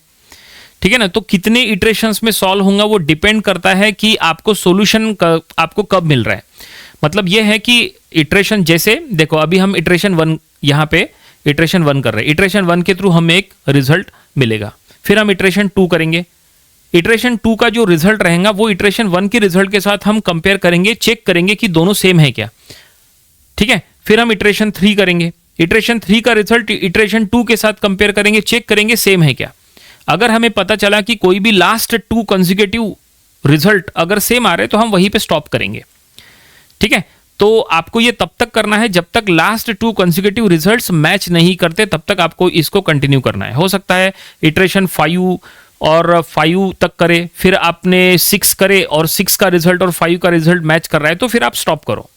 ठीक है ना। तो कितने इटरेशंस में सॉल्व होगा वो डिपेंड करता है कि आपको सॉल्यूशन आपको कब मिल रहा है। मतलब ये है कि इटरेशन, जैसे देखो अभी हम इटरेशन 1 यहाँ पे इटरेशन 1 कर रहे हैं, इटरेशन 1 के थ्रू हमें एक रिजल्ट मिलेगा, फिर हम इटरेशन 2 करेंगे। इटरेशन 2 का जो रिजल्ट रहेगा वो इटरेशन 1 के रिजल्ट के साथ हम कंपेयर करेंगे, चेक करेंगे कि दोनों सेम है क्या, ठीक है। फिर हम इटरेशन 3 करेंगे, इटरेशन 3 का रिजल्ट इटरेशन 2 के साथ कंपेयर करेंगे, चेक करेंगे सेम है क्या। अगर हमें पता चला कि कोई भी लास्ट 2 कंसेक्यूटिव रिजल्ट अगर सेम आ रहे तो हम वहीं पे स्टॉप करेंगे, ठीक है। तो आपको ये तब तक करना है जब तक लास्ट 2 कंसेक्यूटिव रिजल्ट्स मैच नहीं करते, तब तक आपको इसको कंटिन्यू करना है। हो सकता है इटरेशन 5 और 5 तक करे, फिर आपने 6 करे और 6 का रिजल्ट और 5 का रिजल्ट मैच कर रहा है, तो फिर आप स्टॉप करो,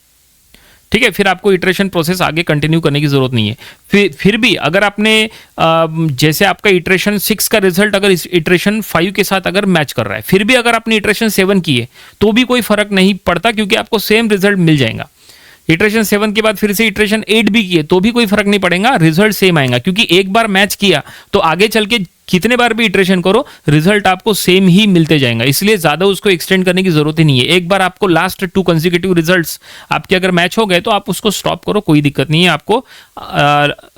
ठीक है। फिर आपको इटरेशन प्रोसेस आगे कंटिन्यू करने की जरूरत नहीं है। फिर भी अगर आपने जैसे आपका इटरेशन 6 का रिजल्ट अगर इटरेशन 5 के साथ अगर मैच कर रहा है, फिर भी अगर आपने इटरेशन 7 की है तो भी कोई फर्क नहीं पड़ता, क्योंकि आपको सेम रिजल्ट मिल जाएगा। इटरेशन 7 के बाद फिर से इटरेशन 8 भी किए तो भी कोई फर्क नहीं पड़ेगा, रिजल्ट सेम आएगा, क्योंकि एक बार मैच किया तो आगे चल के कितने बार भी इटरेशन करो रिजल्ट आपको सेम ही मिलते जाएगा, इसलिए ज़्यादा उसको एक्सटेंड करने की ज़रूरत ही नहीं है। एक बार आपको लास्ट 2 कंसेक्यूटिव रिजल्ट्स आपके अगर मैच हो गए तो आप उसको स्टॉप करो, कोई दिक्कत नहीं है। आपको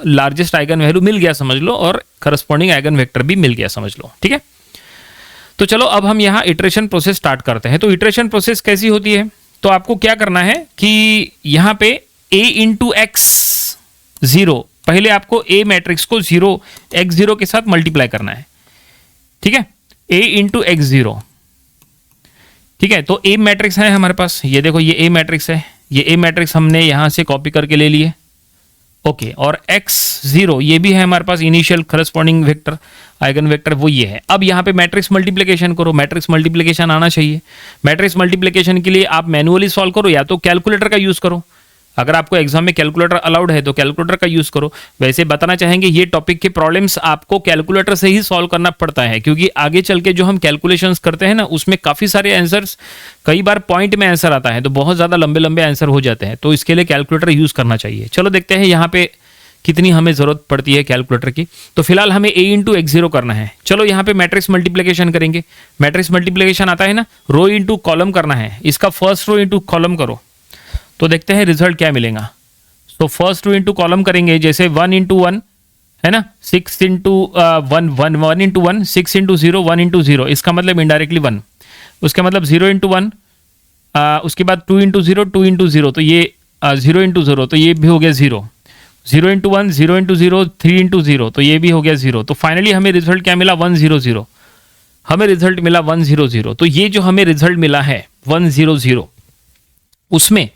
लार्जेस्ट आइगन वैल्यू मिल गया समझ लो, और करस्पॉन्डिंग आइगन वेक्टर भी मिल गया समझ लो, ठीक है। तो चलो अब हम यहाँ इटरेशन प्रोसेस स्टार्ट करते हैं। तो इटरेशन प्रोसेस कैसी होती है, तो आपको क्या करना है कि यहाँ पे a इंटू एक्स 0, पहले आपको a मैट्रिक्स को x0 के साथ मल्टीप्लाई करना है, ठीक है। a इंटू एक्स 0, ठीक है। तो a मैट्रिक्स है हमारे पास, ये देखो ये a मैट्रिक्स है, ये a मैट्रिक्स हमने यहाँ से कॉपी करके ले लिए, ओके। और x0 ये भी है हमारे पास initial corresponding vector eigen vector, वो ये है। अब यहाँ पे मैट्रिक्स मल्टीप्लिकेशन करो, मैट्रिक्स मल्टीप्लिकेशन आना चाहिए। मैट्रिक्स मल्टीप्लिकेशन के लिए आप मैनुअली सॉल्व करो या तो कैलकुलेटर का यूज़ करो, अगर आपको एग्जाम में कैलकुलेटर अलाउड है तो कैलकुलेटर का यूज़ करो। वैसे बताना चाहेंगे ये टॉपिक के प्रॉब्लम्स आपको कैलकुलेटर से ही सॉल्व करना पड़ता है, क्योंकि आगे चल के जो हम कैलकुलेशंस करते हैं ना उसमें काफ़ी सारे आंसर्स, कई बार पॉइंट में आंसर आता है तो बहुत ज़्यादा लंबे लंबे आंसर हो जाते हैं, तो इसके लिए कैलकुलेटर यूज़ करना चाहिए। चलो देखते हैं यहाँ पे कितनी हमें ज़रूरत पड़ती है कैलकुलेटर की। तो फिलहाल हमें a इंटू एक्स 0 करना है। चलो यहाँ पे मैट्रिक्स मल्टीप्लिकेशन करेंगे। मैट्रिक्स मल्टीप्लिकेशन आता है ना, रो इंटू कॉलम करना है, इसका फर्स्ट रो इंटू कॉलम करो तो देखते हैं रिजल्ट क्या मिलेगा। तो फर्स्ट रो इंटू कॉलम करेंगे, जैसे 1 इंटू 1 है ना, 6 इंटू 1 इंटू 1, 6 इंटू 0 1 इंटू 0, इसका मतलब इनडायरेक्टली 1, उसका मतलब 0 इंटू 1, उसके बाद 2 इंटू 0 2 इंटू 0, तो ये 0 इंटू 0, तो ये भी हो गया 0, 0 इंटू 1 0 इंटू 0 3 इंटू 0, तो ये भी हो गया 0। तो फाइनली हमें रिजल्ट क्या मिला 100, हमें रिजल्ट मिला 100। तो ये जो हमें रिजल्ट मिला है 100, उसमें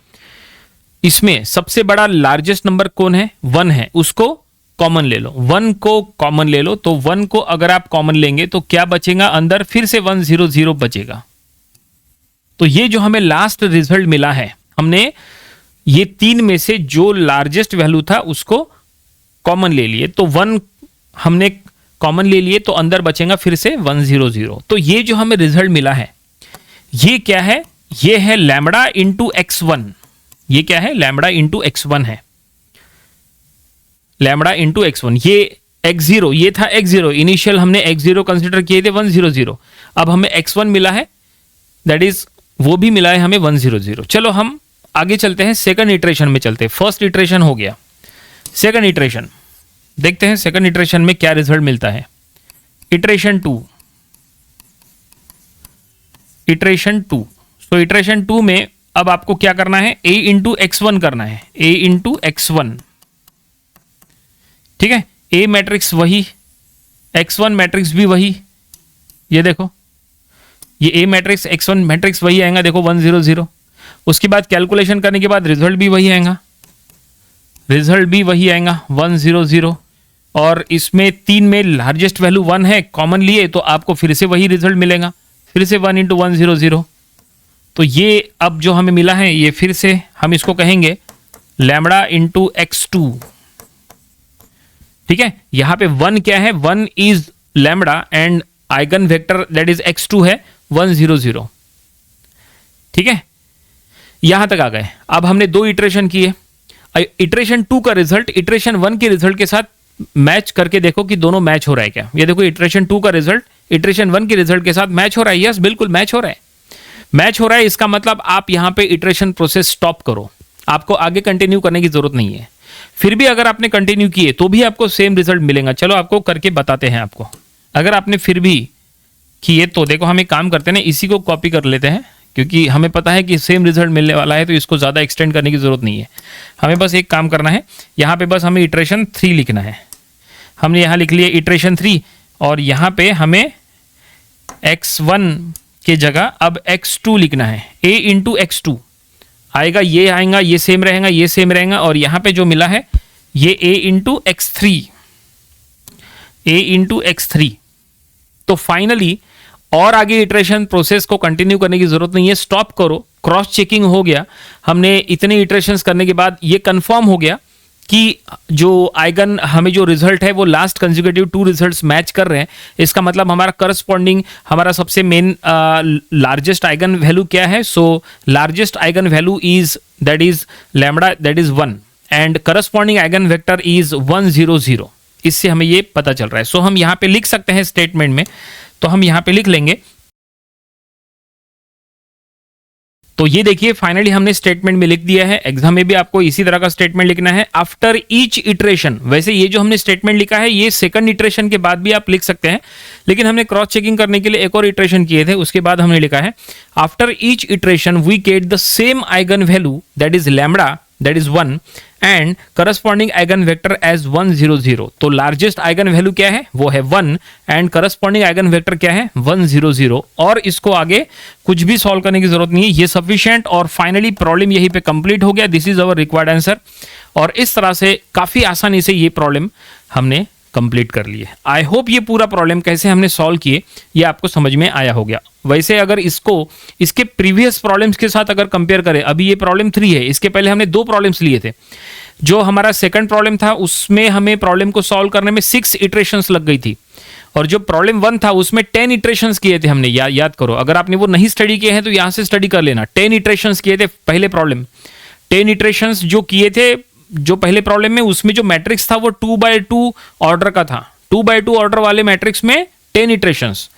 इसमें सबसे बड़ा लार्जेस्ट नंबर कौन है, 1 है, उसको कॉमन ले लो, 1 को कॉमन ले लो। तो 1 को अगर आप कॉमन लेंगे तो क्या बचेगा अंदर, फिर से 100 बचेगा। तो ये जो हमें लास्ट रिजल्ट मिला है, हमने ये 3 में से जो लार्जेस्ट वैल्यू था उसको कॉमन ले लिए, तो 1 हमने कॉमन ले लिए तो अंदर बचेगा फिर से 100। तो ये जो हमें रिजल्ट मिला है ये क्या है, ये है लैम्बडा इंटू x1। ये क्या है, लैम्बडा इंटू x1 है, लैम्बडा इंटू x1। ये x0, ये था x0, इनिशियल हमने x0 कंसिडर किए थे 100। अब हमें x1 मिला है, दैट इज वो भी मिला है हमें 100। चलो हम आगे चलते हैं, सेकंड इटरेशन में चलते हैं। फर्स्ट इटरेशन हो गया, सेकंड इटरेशन देखते हैं, सेकंड इटरेशन में क्या रिजल्ट मिलता है। Iteration 2, iteration 2। सो इटरेशन 2 में अब आपको क्या करना है, a इंटू x1 करना है, a इंटू x1, ठीक है। a मैट्रिक्स वही, x1 मैट्रिक्स भी वही, ये देखो ये a मैट्रिक्स x1 मैट्रिक्स वही आएगा, देखो 100। उसके बाद कैलकुलेशन करने के बाद रिजल्ट भी वही आएगा, रिजल्ट भी वही आएगा 100। और इसमें 3 में लार्जेस्ट वैल्यू 1 है, कॉमन लिए तो आपको फिर से वही रिजल्ट मिलेगा, फिर से 1 इंटू 100। तो ये अब जो हमें मिला है ये फिर से हम इसको कहेंगे लैम्बडा इंटू x2, ठीक है। यहां पे 1 क्या है, 1 is lambda and eigen vector that is x2 है 100, ठीक है। यहां तक आ गए। अब हमने 2 इटरेशन किए, इटरेशन 2 का रिजल्ट इटरेशन 1 के रिजल्ट के साथ मैच करके देखो कि दोनों मैच हो रहा है क्या। ये देखो इटरेशन 2 का रिजल्ट इटरेशन 1 के रिजल्ट के साथ मैच हो रहा है, यस बिल्कुल मैच हो रहा है, मैच हो रहा है। इसका मतलब आप यहां पे इटरेशन प्रोसेस स्टॉप करो, आपको आगे कंटिन्यू करने की जरूरत नहीं है। फिर भी अगर आपने कंटिन्यू किए तो भी आपको सेम रिजल्ट मिलेगा। चलो आपको करके बताते हैं आपको। अगर आपने फिर भी किए तो देखो हम एक काम करते हैं ना, इसी को कॉपी कर लेते हैं, क्योंकि हमें पता है कि सेम रिजल्ट मिलने वाला है, तो इसको ज़्यादा एक्सटेंड करने की ज़रूरत नहीं है। हमें बस एक काम करना है, यहाँ पे बस हमें इटरेशन 3 लिखना है। हमने यहाँ लिख लिया इटरेशन 3, और यहाँ पे हमें x1 के जगह अब x2 लिखना है, a इंटू x2 आएगा, ये आएगा, ये सेम रहेगा, ये सेम रहेगा, और यहाँ पे जो मिला है ये a into x3, a into x3। तो फाइनली और आगे इटरेशन प्रोसेस को कंटिन्यू करने की जरूरत नहीं है, स्टॉप करो। क्रॉस चेकिंग हो गया, हमने इतने इटरेशंस करने के बाद ये कंफर्म हो गया कि जो आइगन हमें जो रिजल्ट है वो लास्ट कंसेक्यूटिव 2 रिजल्ट्स मैच कर रहे हैं। इसका मतलब हमारा करस्पॉन्डिंग, हमारा सबसे मेन लार्जेस्ट आइगन वैल्यू क्या है, सो largest eigen value is that is lambda that is 1 and corresponding eigen vector is 100। इससे हमें ये पता चल रहा है। सो हम यहाँ पे लिख सकते हैं स्टेटमेंट में, तो हम यहाँ पे लिख लेंगे। तो ये देखिए फाइनली हमने स्टेटमेंट में लिख दिया है। एग्जाम में भी आपको इसी तरह का स्टेटमेंट लिखना है, आफ्टर ईच इटरेशन। वैसे ये जो हमने स्टेटमेंट लिखा है ये सेकंड इटरेशन के बाद भी आप लिख सकते हैं, लेकिन हमने क्रॉस चेकिंग करने के लिए एक और इटरेशन किए थे, उसके बाद हमने लिखा है after each iteration we get the same eigen value that is lambda that is 1 and corresponding eigen vector as 1 0 0। तो लार्जेस्ट आइगन वैल्यू क्या है, वो है 1 एंड करस्पॉन्डिंग आइगन वेक्टर क्या है 1 0 0। और इसको आगे कुछ भी सॉल्व करने की जरूरत नहीं है, ये सफिशिएंट। और फाइनली प्रॉब्लम यहीं पे कंप्लीट हो गया। This is our required answer. और इस तरह से काफी आसानी से ये प्रॉब्लम हमने कंप्लीट कर लिए। आई होप ये पूरा प्रॉब्लम कैसे हमने सॉल्व किए ये आपको समझ में आया हो गया। वैसे अगर इसको इसके प्रीवियस प्रॉब्लम्स के साथ अगर कंपेयर करें, अभी ये प्रॉब्लम 3 है, इसके पहले हमने 2 प्रॉब्लम्स लिए थे। जो हमारा सेकंड प्रॉब्लम था उसमें हमें प्रॉब्लम को सॉल्व करने में 6 इटरेशंस लग गई थी, और जो प्रॉब्लम 1 था उसमें 10 इटरेशंस किए थे हमने। याद करो, अगर आपने वो नहीं स्टडी किए हैं तो यहां से स्टडी कर लेना। 10 इटरेशंस किए थे पहले प्रॉब्लम। 10 इटरेशंस जो किए थे जो पहले प्रॉब्लम में, उसमें जो मैट्रिक्स था वो 2x2 ऑर्डर का था। 2x2 ऑर्डर वाले मैट्रिक्स में 10 इटरेशंस।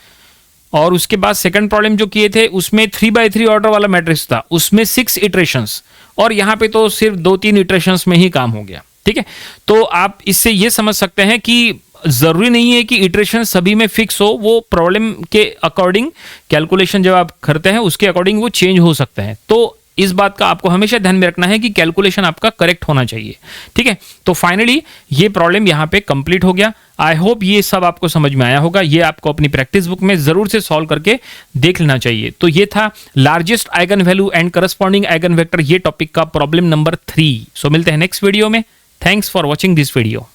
और उसके बाद सेकंड प्रॉब्लम जो किए थे उसमें 3x3 ऑर्डर वाला मैट्रिक्स था, उसमें 6 इटरेशंस। और यहां पे तो सिर्फ 2-3 इटरेशंस में ही काम हो गया। ठीक है, तो आप इससे ये समझ सकते हैं कि जरूरी नहीं है कि इटरेशन सभी में फिक्स हो, वो प्रॉब्लम के अकॉर्डिंग कैलकुलेशन जब आप करते हैं उसके अकॉर्डिंग वो चेंज हो सकते हैं। तो इस बात का आपको हमेशा ध्यान में रखना है कि कैलकुलेशन आपका करेक्ट होना चाहिए। ठीक है, तो फाइनली ये प्रॉब्लम यहां पे कंप्लीट हो गया। आई होप ये सब आपको समझ में आया होगा। ये आपको अपनी प्रैक्टिस बुक में जरूर से सॉल्व करके देख लेना चाहिए। तो ये था largest eigen value and corresponding eigen vector, ये टॉपिक का प्रॉब्लम नंबर 3। सो मिलते हैं नेक्स्ट वीडियो में। Thanks for watching this video.